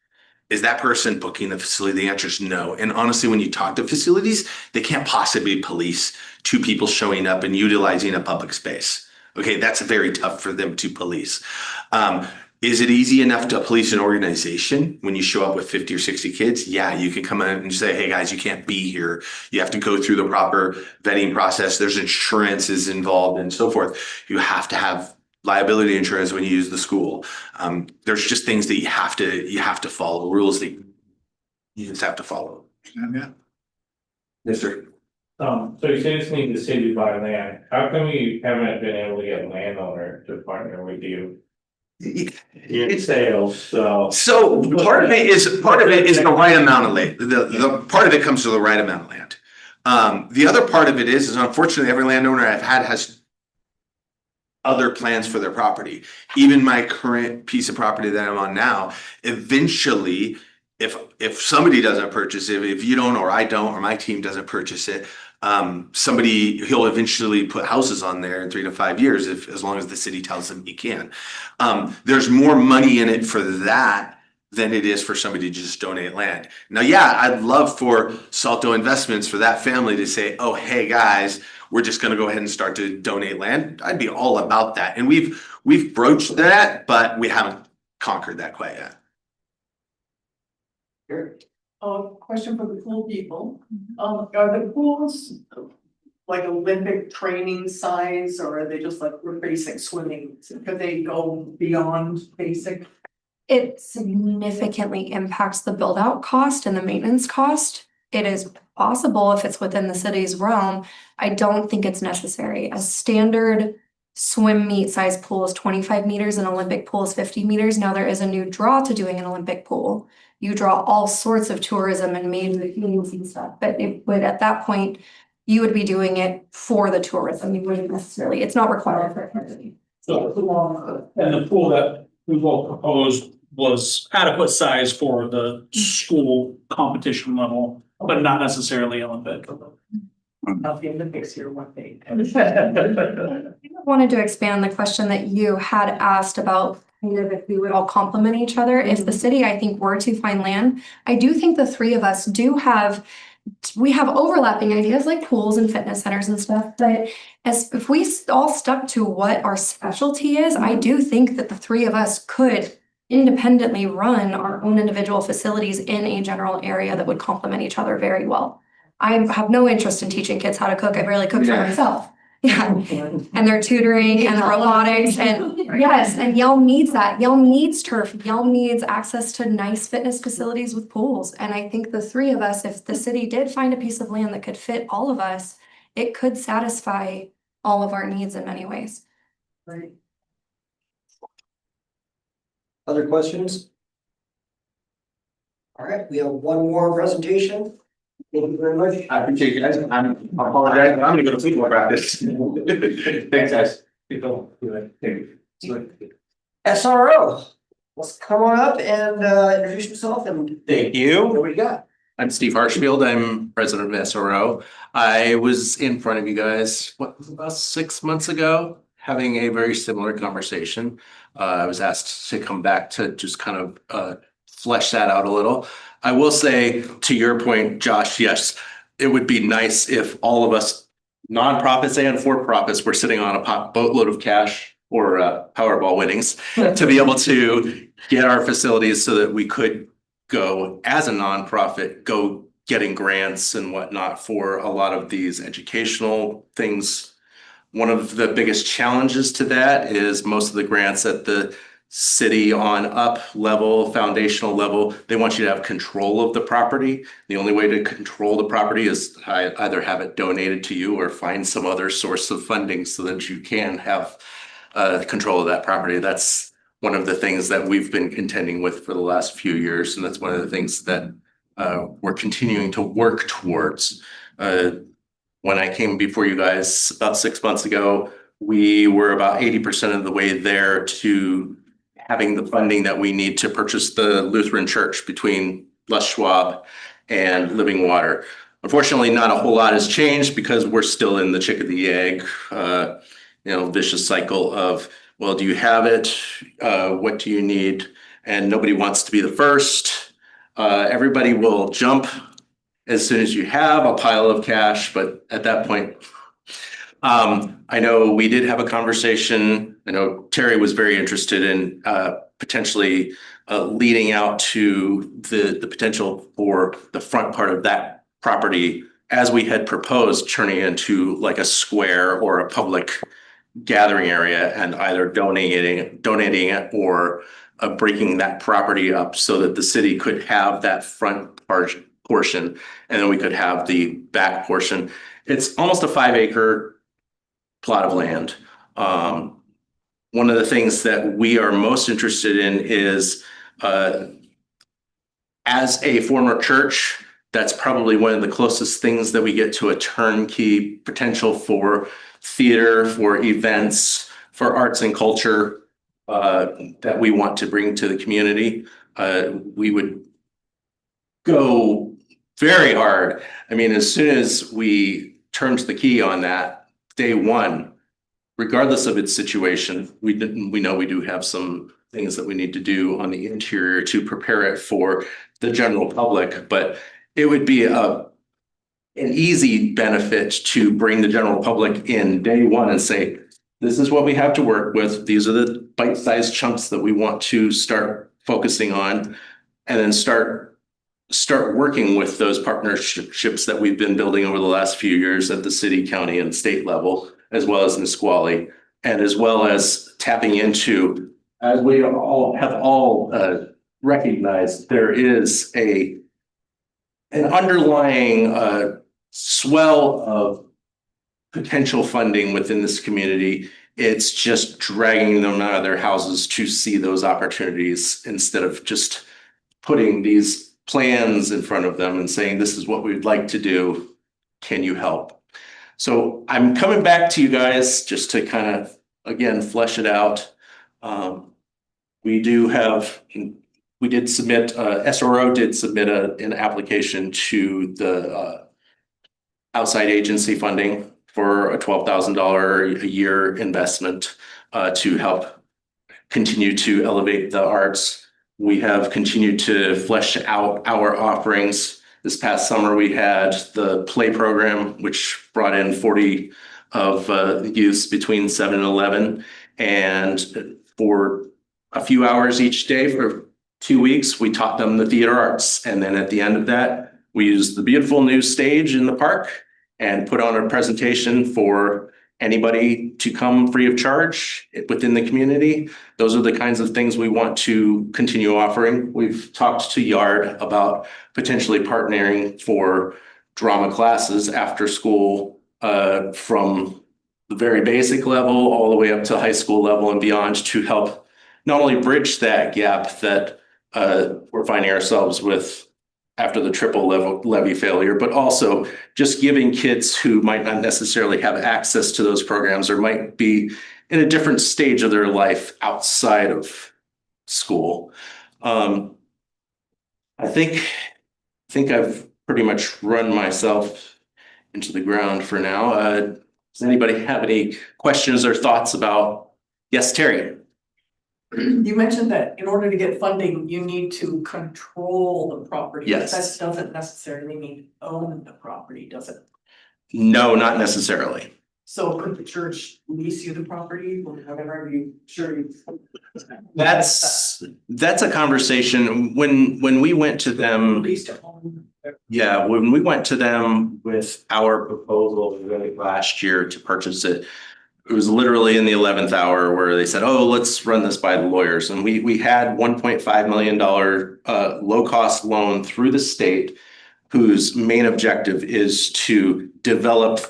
Is that person booking the facility? The answer is no. And honestly, when you talk to facilities, they can't possibly police two people showing up and utilizing a public space. Okay, that's very tough for them to police. Is it easy enough to police an organization when you show up with 50 or 60 kids? Yeah, you can come in and say, hey guys, you can't be here. You have to go through the proper vetting process. There's insurances involved and so forth. You have to have liability insurance when you use the school. There's just things that you have to follow, rules that you just have to follow. Yeah. Yes, sir. So you say this need the city to buy land. How come you haven't been able to get a landowner to partner with you? It's sales, So part of it is the right amount of land. The part of it comes to the right amount of land. The other part of it is unfortunately every landowner I've had has other plans for their property. Even my current piece of property that I'm on now, eventually, if somebody doesn't purchase it, if you don't or I don't or my team doesn't purchase it, he'll eventually put houses on there in 3 to 5 years as long as the city tells him he can. There's more money in it for that than it is for somebody to just donate land. Now, yeah, I'd love for Salto Investments, for that family to say, oh, hey guys, we're just gonna go ahead and start to donate land. I'd be all about that. And we've broached that, but we haven't conquered that quite yet. Question for the pool people. Are the pools like Olympic training size, or are they just like basic swimming? Could they go beyond basic? It significantly impacts the build out cost and the maintenance cost. It is possible if it's within the city's realm. I don't think it's necessary. A standard swim meet size pool is 25 meters, an Olympic pool is 50 meters. Now there is a new draw to doing an Olympic pool. You draw all sorts of tourism and major meetings and stuff, but it would, at that point, you would be doing it for the tourism. You wouldn't necessarily, it's not required for everybody. So, and the pool that we both proposed was adequate size for the school competition level, but not necessarily Olympic. Of the Olympics here one day. I wanted to expand the question that you had asked about kind of if we would all complement each other. If the city, I think, were to find land, I do think the three of us we have overlapping ideas like pools and fitness centers and stuff, but if we all stuck to what our specialty is, I do think that the three of us could independently run our own individual facilities in a general area that would complement each other very well. I have no interest in teaching kids how to cook. I barely cook for myself. Yeah, and their tutoring and the robotics and yes, and Yelm needs that. Yelm needs turf. Yelm needs access to nice fitness facilities with pools. And I think the three of us, if the city did find a piece of land that could fit all of us, it could satisfy all of our needs in many ways. Right. Other questions? All right, we have one more presentation. Thank you very much. I appreciate you guys. I apologize, but I'm gonna go to football practice. Thanks, guys. SRO, let's come on up and introduce yourself and Thank you. what do you got? I'm Steve Harshfield. I'm president of SRO. I was in front of you guys, about 6 months ago, having a very similar conversation. I was asked to come back to just kind of flesh that out a little. I will say, to your point, Josh, yes, it would be nice if all of us, nonprofits and for-profits, were sitting on a boatload of cash or Powerball winnings to be able to get our facilities so that we could go as a nonprofit, go getting grants and whatnot for a lot of these educational things. One of the biggest challenges to that is most of the grants at the city on up level, foundational level, they want you to have control of the property. The only way to control the property is either have it donated to you or find some other source of funding so that you can have control of that property. That's one of the things that we've been contending with for the last few years. And that's one of the things that we're continuing to work towards. When I came before you guys about 6 months ago, we were about 80% of the way there to having the funding that we need to purchase the Lutheran church between Les Schwab and Living Water. Unfortunately, not a whole lot has changed because we're still in the chick of the egg, vicious cycle of, well, do you have it? What do you need? And nobody wants to be the first. Everybody will jump as soon as you have a pile of cash, but at that point, I know we did have a conversation. I know Terry was very interested in potentially leading out to the potential for the front part of that property, as we had proposed, turning it into like a square or a public gathering area and either donating it or breaking that property up so that the city could have that front portion and then we could have the back portion. It's almost a 5-acre plot of land. One of the things that we are most interested in is, as a former church, that's probably one of the closest things that we get to a turnkey potential for theater, for events, for arts and culture that we want to bring to the community. We would go very hard. I mean, as soon as we turned the key on that, day one, regardless of its situation, we know we do have some things that we need to do on the interior to prepare it for the general public, but it would be an easy benefit to bring the general public in day one and say, this is what we have to work with. These are the bite-sized chunks that we want to start focusing on, and then start working with those partnerships that we've been building over the last few years at the city, county, and state level, as well as Nisqually, and as well as tapping into, as we all have recognized, there is an underlying swell of potential funding within this community. It's just dragging them out of their houses to see those opportunities instead of just putting these plans in front of them and saying, this is what we'd like to do. Can you help? So I'm coming back to you guys just to kind of, again, flesh it out. We did submit, SRO did submit an application to the outside agency funding for a $12,000 a year investment to help continue to elevate the arts. We have continued to flesh out our offerings. This past summer, we had the play program, which brought in 40 of youths between 7 and 11. And for a few hours each day for 2 weeks, we taught them the theater arts. And then at the end of that, we used the beautiful new stage in the park and put on a presentation for anybody to come free of charge within the community. Those are the kinds of things we want to continue offering. We've talked to Yard about potentially partnering for drama classes after school from the very basic level all the way up to high school level and beyond to help not only bridge that gap that we're finding ourselves with after the triple levy failure, but also just giving kids who might not necessarily have access to those programs or might be in a different stage of their life outside of school. I think I've pretty much run myself into the ground for now. Does anybody have any questions or thoughts about? Yes, Terry. You mentioned that in order to get funding, you need to control the property. Yes. That doesn't necessarily mean own the property, does it? No, not necessarily. So could the church lease you the property or whatever you sure you? That's a conversation when we went to them. Lease to own. Yeah, when we went to them with our proposal last year to purchase it, it was literally in the 11th hour where they said, oh, let's run this by the lawyers. And we had $1.5 million low-cost loan through the state whose main objective is to develop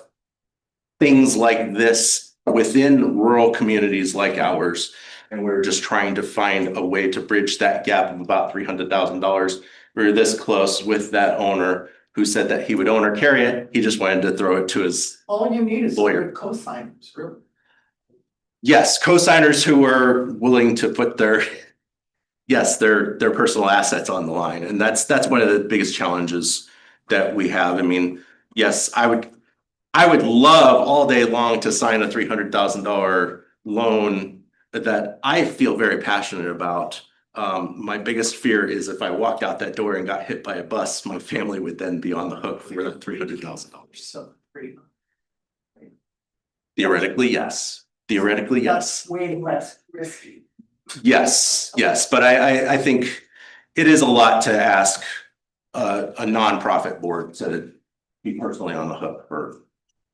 things like this within rural communities like ours. And we're just trying to find a way to bridge that gap of about $300,000. We were this close with that owner who said that he would own or carry it. He just wanted to throw it to his All you need is lawyer. Co-signers, really. Yes, co-signers who are willing to put their personal assets on the line. And that's one of the biggest challenges that we have. I mean, yes, I would love all day long to sign a $300,000 loan that I feel very passionate about. My biggest fear is if I walked out that door and got hit by a bus, my family would then be on the hook for the $300,000. So theoretically, yes. Theoretically, yes. That's way less risky. Yes, but I think it is a lot to ask a nonprofit board to be personally on the hook for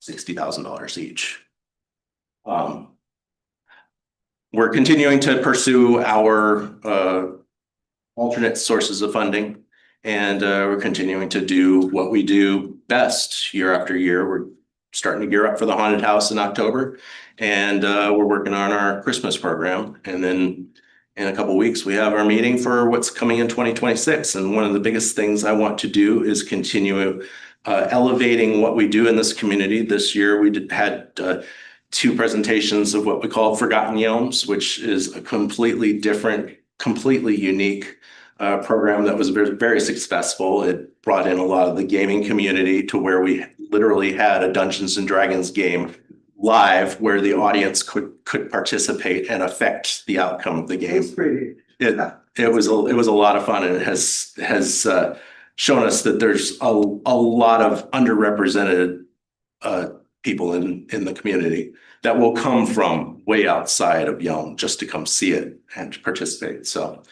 $60,000 each. We're continuing to pursue our alternate sources of funding, and we're continuing to do what we do best year after year. We're starting to gear up for the haunted house in October, and we're working on our Christmas program. And then in a couple of weeks, we have our meeting for what's coming in 2026. And one of the biggest things I want to do is continue elevating what we do in this community. This year, we had 2 presentations of what we call Forgotten Yelms, which is a completely different, completely unique program that was very, very successful. It brought in a lot of the gaming community to where we literally had a Dungeons and Dragons game live where the audience could participate and affect the outcome of the game. It was a lot of fun, and it has shown us that there's a lot of underrepresented people in the community that will come from way outside of Yelm just to come see it and to participate. So,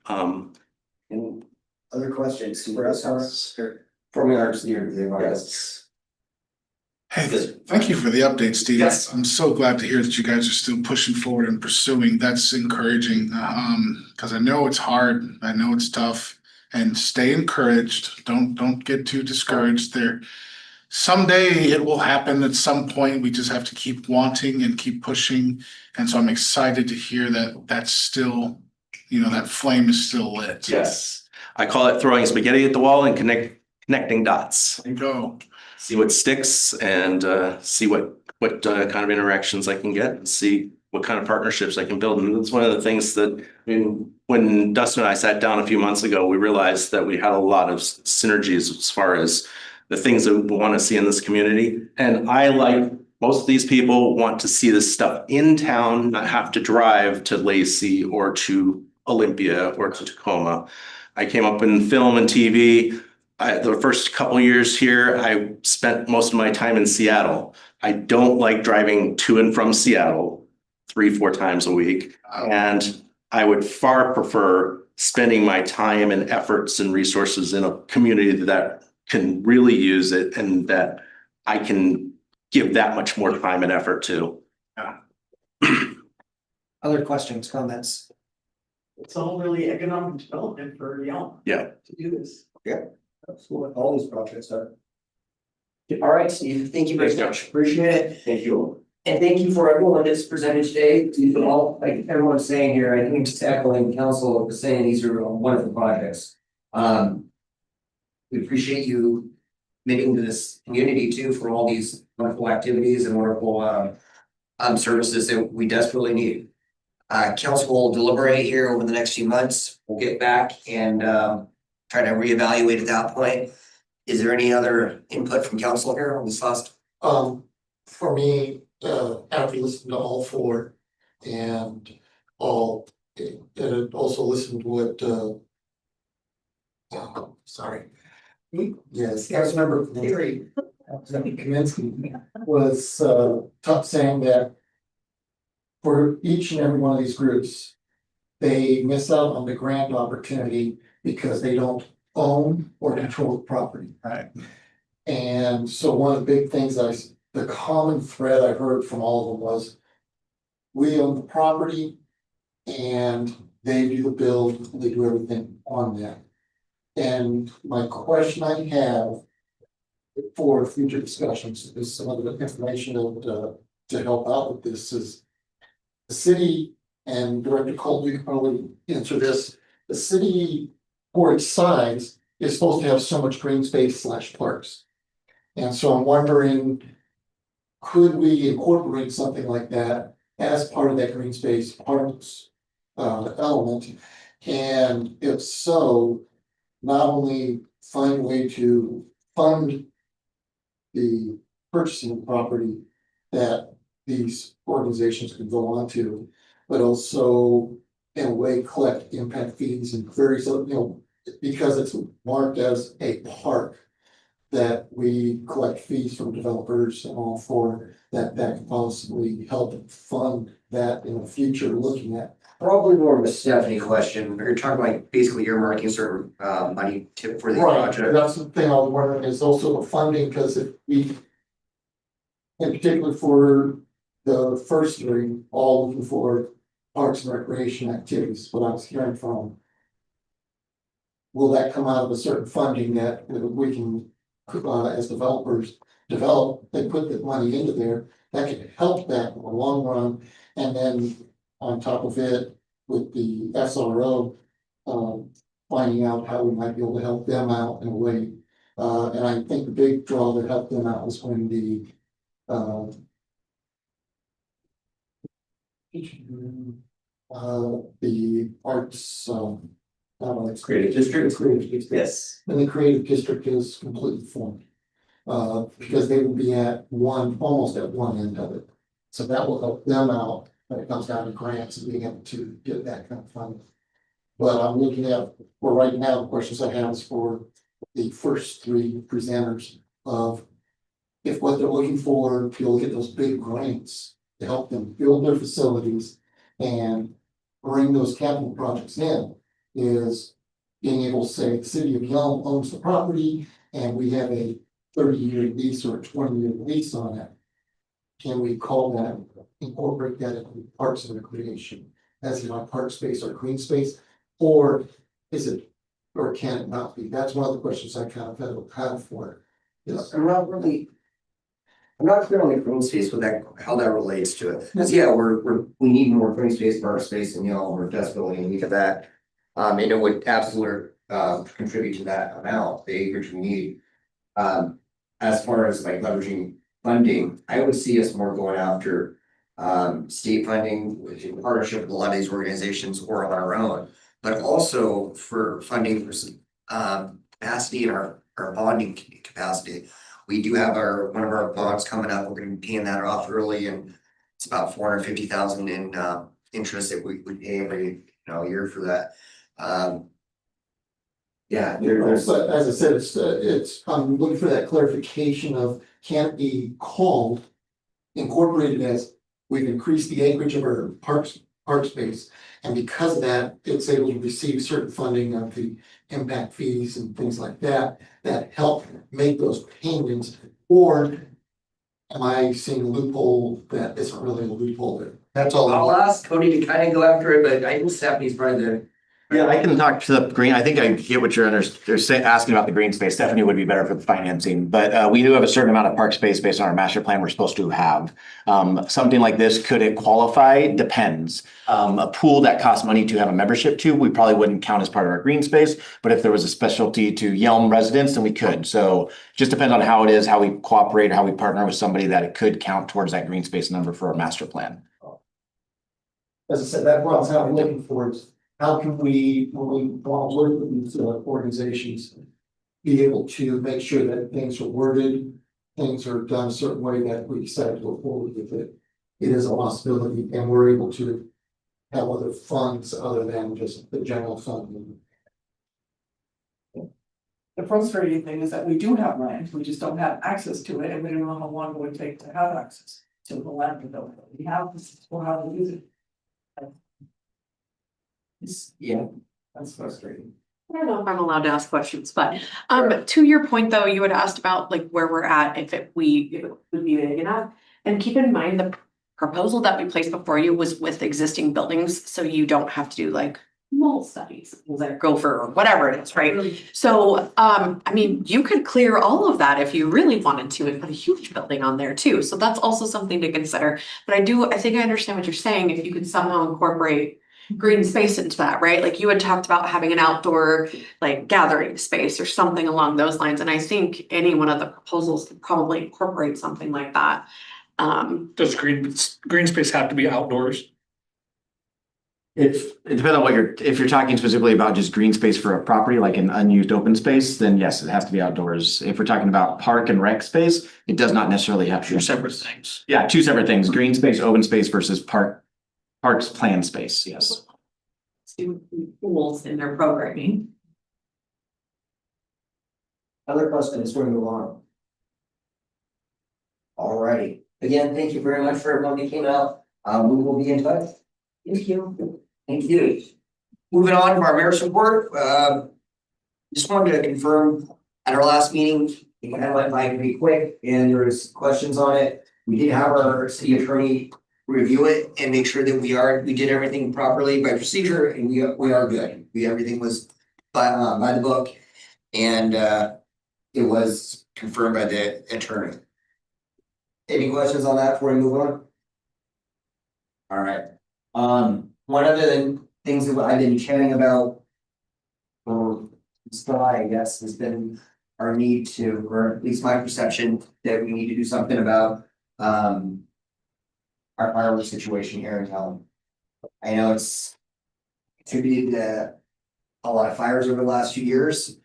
Other questions for us, forming arts leader, yes. Hey, thank you for the update, Steve. Yes. I'm so glad to hear that you guys are still pushing forward and pursuing. That's encouraging. Because I know it's hard. I know it's tough. And stay encouraged. Don't get too discouraged there. Someday it will happen at some point. We just have to keep wanting and keep pushing. And so I'm excited to hear that that's still, that flame is still lit. yes, I call it throwing spaghetti at the wall and connecting dots. There you go. See what sticks and see what kind of interactions I can get and see what kind of partnerships I can build. And that's one of the things that, I mean, when Dustin and I sat down a few months ago, we realized that we had a lot of synergies as far as the things that we want to see in this community. And I, like most of these people, want to see this stuff in town, not have to drive to Lacey or to Olympia or to Tacoma. I came up in film and TV. The first couple years here, I spent most of my time in Seattle. I don't like driving to and from Seattle 3-4 times a week. And I would far prefer spending my time and efforts and resources in a community that can really use it and that I can give that much more time and effort to. Other questions, comments? It's all really economic development for Yelm. Yeah. To do this. Absolutely, all these projects are. All right, Steve, thank you very Thanks, much. Appreciate it. Thank you. And thank you for everyone that's presented today. To all, like everyone's saying here, I think just echoing council was saying, these are wonderful projects. We appreciate you committing to this community too for all these wonderful activities and wonderful services that we desperately need. Council will deliberate here over the next few months. We'll get back and try to reevaluate at that point. Is there any other input from council here on this last? For me, after listening to all four and also listened to what, sorry. Yes, Councilmember Cleary, Kaminsky was, saying that for each and every one of these groups, they miss out on the grant opportunity because they don't own or control the property. Right. And so one of the big things the common thread I heard from all of them was, we own the property and they do the build, they do everything on that. And my question I have for future discussions is some of the information to help out with this is the city, and Director Colby can probably answer this, the city for its size is supposed to have so much green space / parks. And so I'm wondering, could we incorporate something like that as part of that green space parks element? And if so, not only find a way to fund the purchasing of property that these organizations could go on to, but also in a way collect impact fees and various, because it's marked as a park, that we collect fees from developers and all for that can possibly help fund that in the future, looking at. Probably more of a Stephanie question. You're talking like basically earmarking certain money for the project. That's the thing I was wondering is also the funding, because if we, in particular for the first three, all looking for parks and recreation activities, what I was hearing from. Will that come out of a certain funding that we can, as developers, develop and put the money into there, that can help that in the long run. And then on top of it, with the SRO, finding out how we might be able to help them out in a way. And I think the big draw that helped them out was going to be, the arts, Creative district. Yes. and the creative district is completely formed. Because they will be almost at one end of it. So that will help them out when it comes down to grants and being able to get that kind of funding. But I'm looking at, for right now, the questions I have is for the first three presenters of if what they're looking for, if you look at those big grants to help them build their facilities and bring those capital projects in, is being able to say the city of Yelm owns the property and we have a 30-year lease or a 20-year lease on it. Can we call that, incorporate that into parks and recreation as in our park space or green space? Or is it, or can it not be? That's one of the questions I kind of have for it. Yes. I'm not clear on the green space with that, how that relates to it. Because yeah, we need more green space, park space, and we're desperately in need of that. And it would absolutely contribute to that amount, the acreage we need. As far as like leveraging funding, I would see us more going after state funding, which in partnership with a lot of these organizations or on our own, but also for funding for some capacity in our bonding capacity. We do have one of our bonds coming up. We're gonna be paying that off early, and it's about 450,000 in interest that we pay every year for that. Yeah, there's But as I said, it's, I'm looking for that clarification of, can it be called, incorporated as, we've increased the acreage of our park space, and because of that, it's able to receive certain funding of the impact fees and things like that, that help make those payments, or am I seeing a loophole that isn't really a loophole there? That's all. I'll ask Cody to kind of go after it, but I think Stephanie's probably the. Yeah, I can talk to the green. I think I get what they're asking about the green space. Stephanie would be better for the financing, but we do have a certain amount of park space based on our master plan we're supposed to have. Something like this, could it qualify? Depends. A pool that costs money to have a membership to, we probably wouldn't count as part of our green space, but if there was a specialty to Yelm residents, then we could. So just depends on how it is, how we cooperate, how we partner with somebody that it could count towards that green space number for our master plan. As I said, that's what I'm looking for, is how can we, when we want to work with these organizations, be able to make sure that things are worded, things are done a certain way that we decide to go forward with it. It is a possibility, and we're able to have other funds other than just the general fund. The frustrating thing is that we do have land, we just don't have access to it, and we don't know how long it would take to have access to the land development. We have this, or how to use it. Yeah, that's frustrating. I don't know if I'm allowed to ask questions, but to your point though, you had asked about like where we're at, if it would be big enough. And keep in mind, the proposal that we placed before you was with existing buildings, so you don't have to do like mold studies, like gopher or whatever it is, right? So I mean, you could clear all of that if you really wanted to and put a huge building on there too. So that's also something to consider. But I think I understand what you're saying. If you could somehow incorporate green space into that, right? Like you had talked about having an outdoor like gathering space or something along those lines. And I think any one of the proposals could probably incorporate something like that. Does green space have to be outdoors? It depends on if you're talking specifically about just green space for a property, like an unused open space, then yes, it has to be outdoors. If we're talking about park and rec space, it does not necessarily have to. Two separate things. Yeah, two separate things, green space, open space versus parks plan space, yes. Tools in their programming. Other questions, we're gonna move on. Alrighty, again, thank you very much for everyone that came out. We will be in touch. Thank you. Thank you. Moving on to our mayor's report, just wanted to confirm at our last meeting, we kind of went by pretty quick and there was questions on it. We did have our city attorney review it and make sure that we did everything properly by procedure, and we are good. Everything was by the book, and it was confirmed by the attorney. Any questions on that before we move on? All right. One of the things that I've been chatting about for this guy, I guess, has been our need to, or at least my perception, that we need to do something about our fireworks situation here in town. I know it's contributed to a lot of fires over the last few years.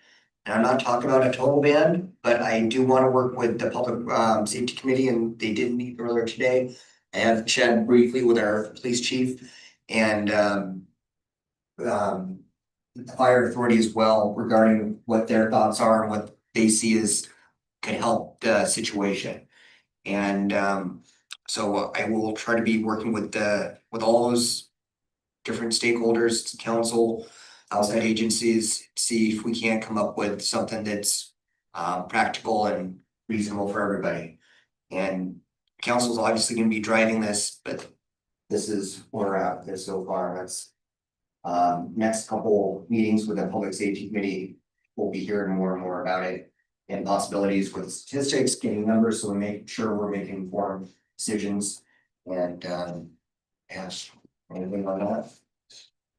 And I'm not talking about a total ban, but I do want to work with the public safety committee, and they did meet earlier today. I have chatted briefly with our police chief and the fire authority as well regarding what their thoughts are and what they see as can help the situation. And so I will try to be working with all those different stakeholders, council, outside agencies, see if we can't come up with something that's practical and reasonable for everybody. And council's obviously gonna be driving this, but this is where we're at with this so far. That's next couple meetings with the public safety committee, we'll be hearing more and more about it and possibilities with statistics, getting numbers, so we make sure we're making informed decisions. And yes, anything on that?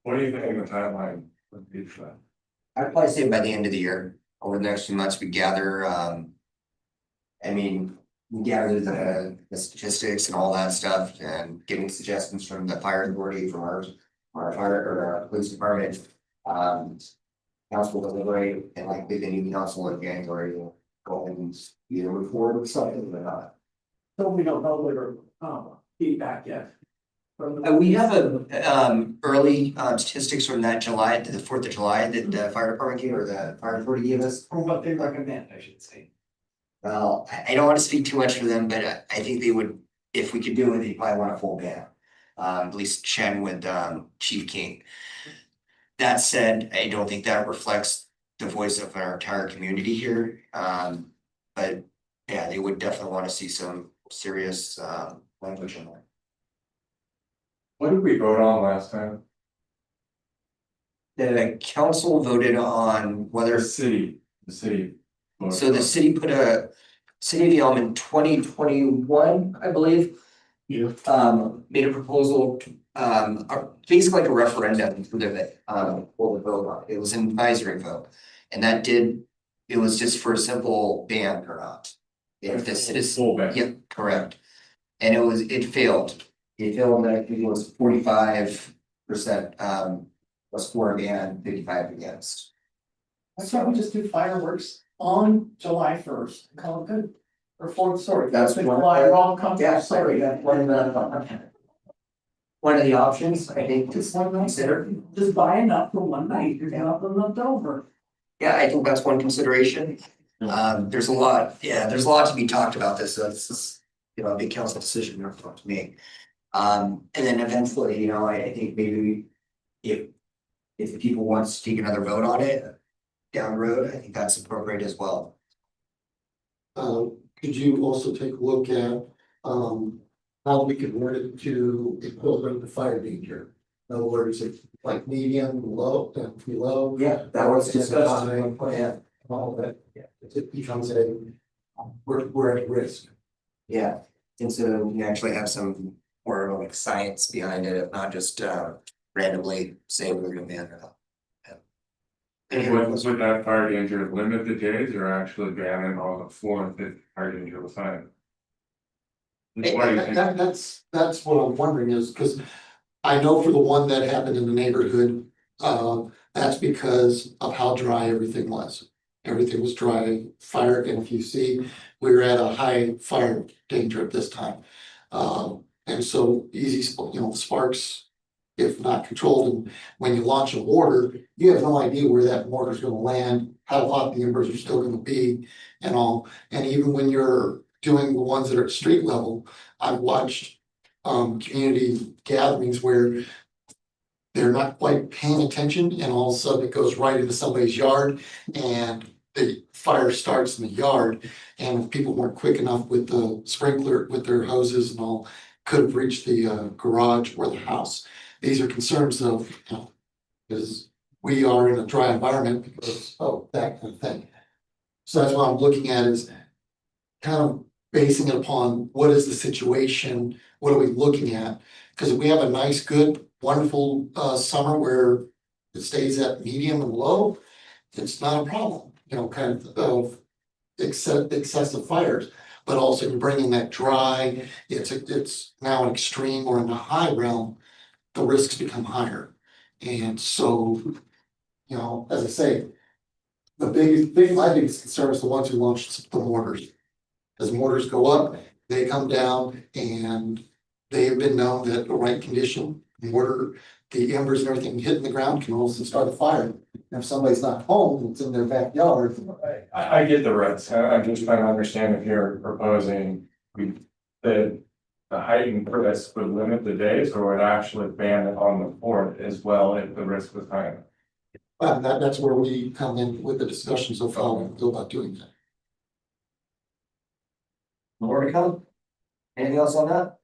What do you think the timeline would be for that? I'd probably say by the end of the year, over the next few months, we gather, we gather the statistics and all that stuff and getting suggestions from the fire authority, from our fire or our police department. Council will deliberate and likely the new council in January will go and either move forward with something or not. So we don't know their feedback yet. We have early statistics from that July, the 4th of July that the fire department gave or the fire authority gave us. Or what they recommend, I should say. Well, I don't want to speak too much for them, but I think they would, if we could do it, they probably want a full ban. At least Chen with Chief King. That said, I don't think that reflects the voice of our entire community here. But yeah, they would definitely want to see some serious language in there. What did we vote on last time? The council voted on whether. The city. So the city put City of Yelm in 2021, I believe. Yeah. Made a proposal, basically like a referendum for the vote on. It was an advisory vote. And it was just for a simple ban or not. If the citizen. Full ban. Yep, correct. And it failed. It failed, I think it was 45% was for a ban, 55 against. Why can't we just do fireworks on July 1st, call it good? Or 4th, sorry. That's the one- July wrong company, Yeah, sorry, that's one of the options, I think, to consider. Just buy enough for one night, you're nothing left over. Yeah, I think that's one consideration. There's a lot to be talked about this, so this is, a big council decision, not up to me. And then eventually, I think maybe if the people wants to take another vote on it down the road, I think that's appropriate as well. Could you also take a look at, how we could word it to equivalent to fire danger? In other words, if like medium, low, and below. Yeah, that was discussed. Yeah. All that, yeah, it becomes we're at risk. Yeah, and so we actually have some more like science behind it, if not just randomly say we're gonna ban it. And would that fire danger limit the days or actually ban it all the 4 if fire danger was high? Why do you think? That's what I'm wondering is, because I know for the one that happened in the neighborhood, that's because of how dry everything was. Everything was dry, fire, and if you see, we were at a high fire danger at this time. And so easy, sparks, if not controlled, and when you launch a mortar, you have no idea where that mortar is gonna land, how hot the embers are still gonna be and all. And even when you're doing the ones that are at street level, I've watched community gatherings where they're not quite paying attention and all of a sudden it goes right into somebody's yard and the fire starts in the yard. And if people weren't quick enough with the sprinkler, with their hoses and all, could have reached the garage or the house. These are concerns of, because we are in a dry environment because of that kind of thing. So that's what I'm looking at is kind of basing it upon what is the situation, what are we looking at? Because if we have a nice, good, wonderful summer where it stays at medium and low, it's not a problem, kind of excessive fires. But also you're bringing that dry, it's now an extreme or in the high realm, the risks become higher. And so, as I say, my biggest concern is the ones who launch the mortars. As mortars go up, they come down and they have been known that the right condition, mortar, the embers and everything hitting the ground can also start a fire. And if somebody's not home, it's in their backyard. I get the risk. I'm just trying to understand if you're proposing The heightened risk would limit the days or would actually ban it on the fourth as well if the risk was high enough? That's where we come in with the discussions of how we go about doing that. More to come? Anything else on that?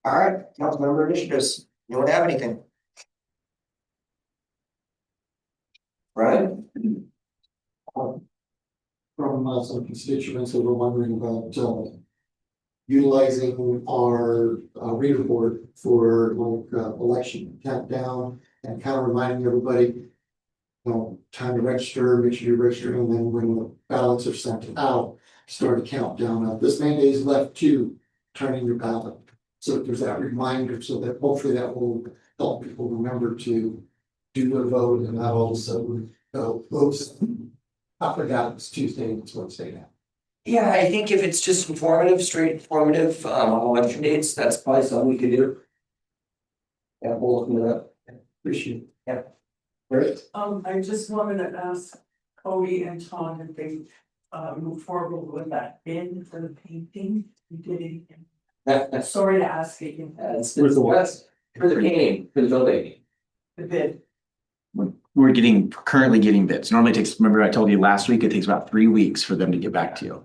All right, council member initiatives, anyone have anything? Right? From some constituents that were wondering about utilizing our reader board for like election countdown and kind of reminding everybody, you know, time to register, make sure you're registering, and then when the ballots are sent out, start a countdown of this many days left to turn in your ballot. So there's that reminder, so that hopefully that will help people remember to do their vote and not all of a sudden votes. I forgot it's Tuesday, it's Wednesday now. Yeah, I think if it's just informative, straight informative, on election dates, that's probably something we could do. Yeah, we'll look into that. Appreciate it. Yeah. Great. I just wanted to ask Cody and Tom if they move forward with that bid for the painting. We did it. Sorry to ask again. It's for the game, for the building. The bid. We're currently getting bids. Normally it takes, remember I told you last week, it takes about 3 weeks for them to get back to you.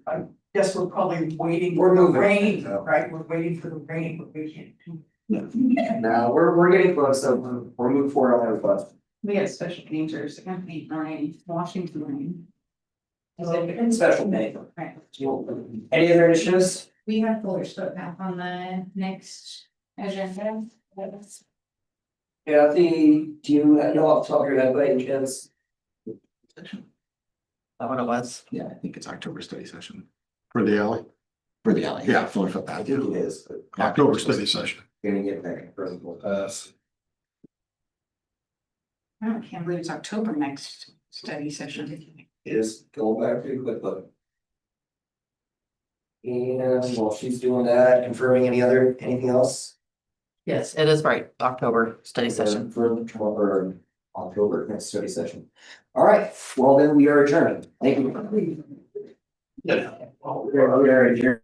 I guess we're probably waiting We're for the moving. rain, right? We're waiting for the rain, but we can't. No, we're getting close, so we're moving forward on that request. We have special painters, the company, rain, Washington rain. And special pay. Right. Any other initiatives? We have fuller scope map on the next agenda. Kathy, do you know off the top of your head by any chance? That what it was? Yeah, I think it's October study session For the alley. for the alley. Yeah, fuller foot I bath. think it is, but October study session. gonna get there first. I can't believe it's October next study session. Is going back pretty quick, but. And while she's doing that, confirming anything else? Yes, it is right, October study session. For the 12th or October next study session. All right, well then we are adjourned. Thank you. Yeah. We are adjourned.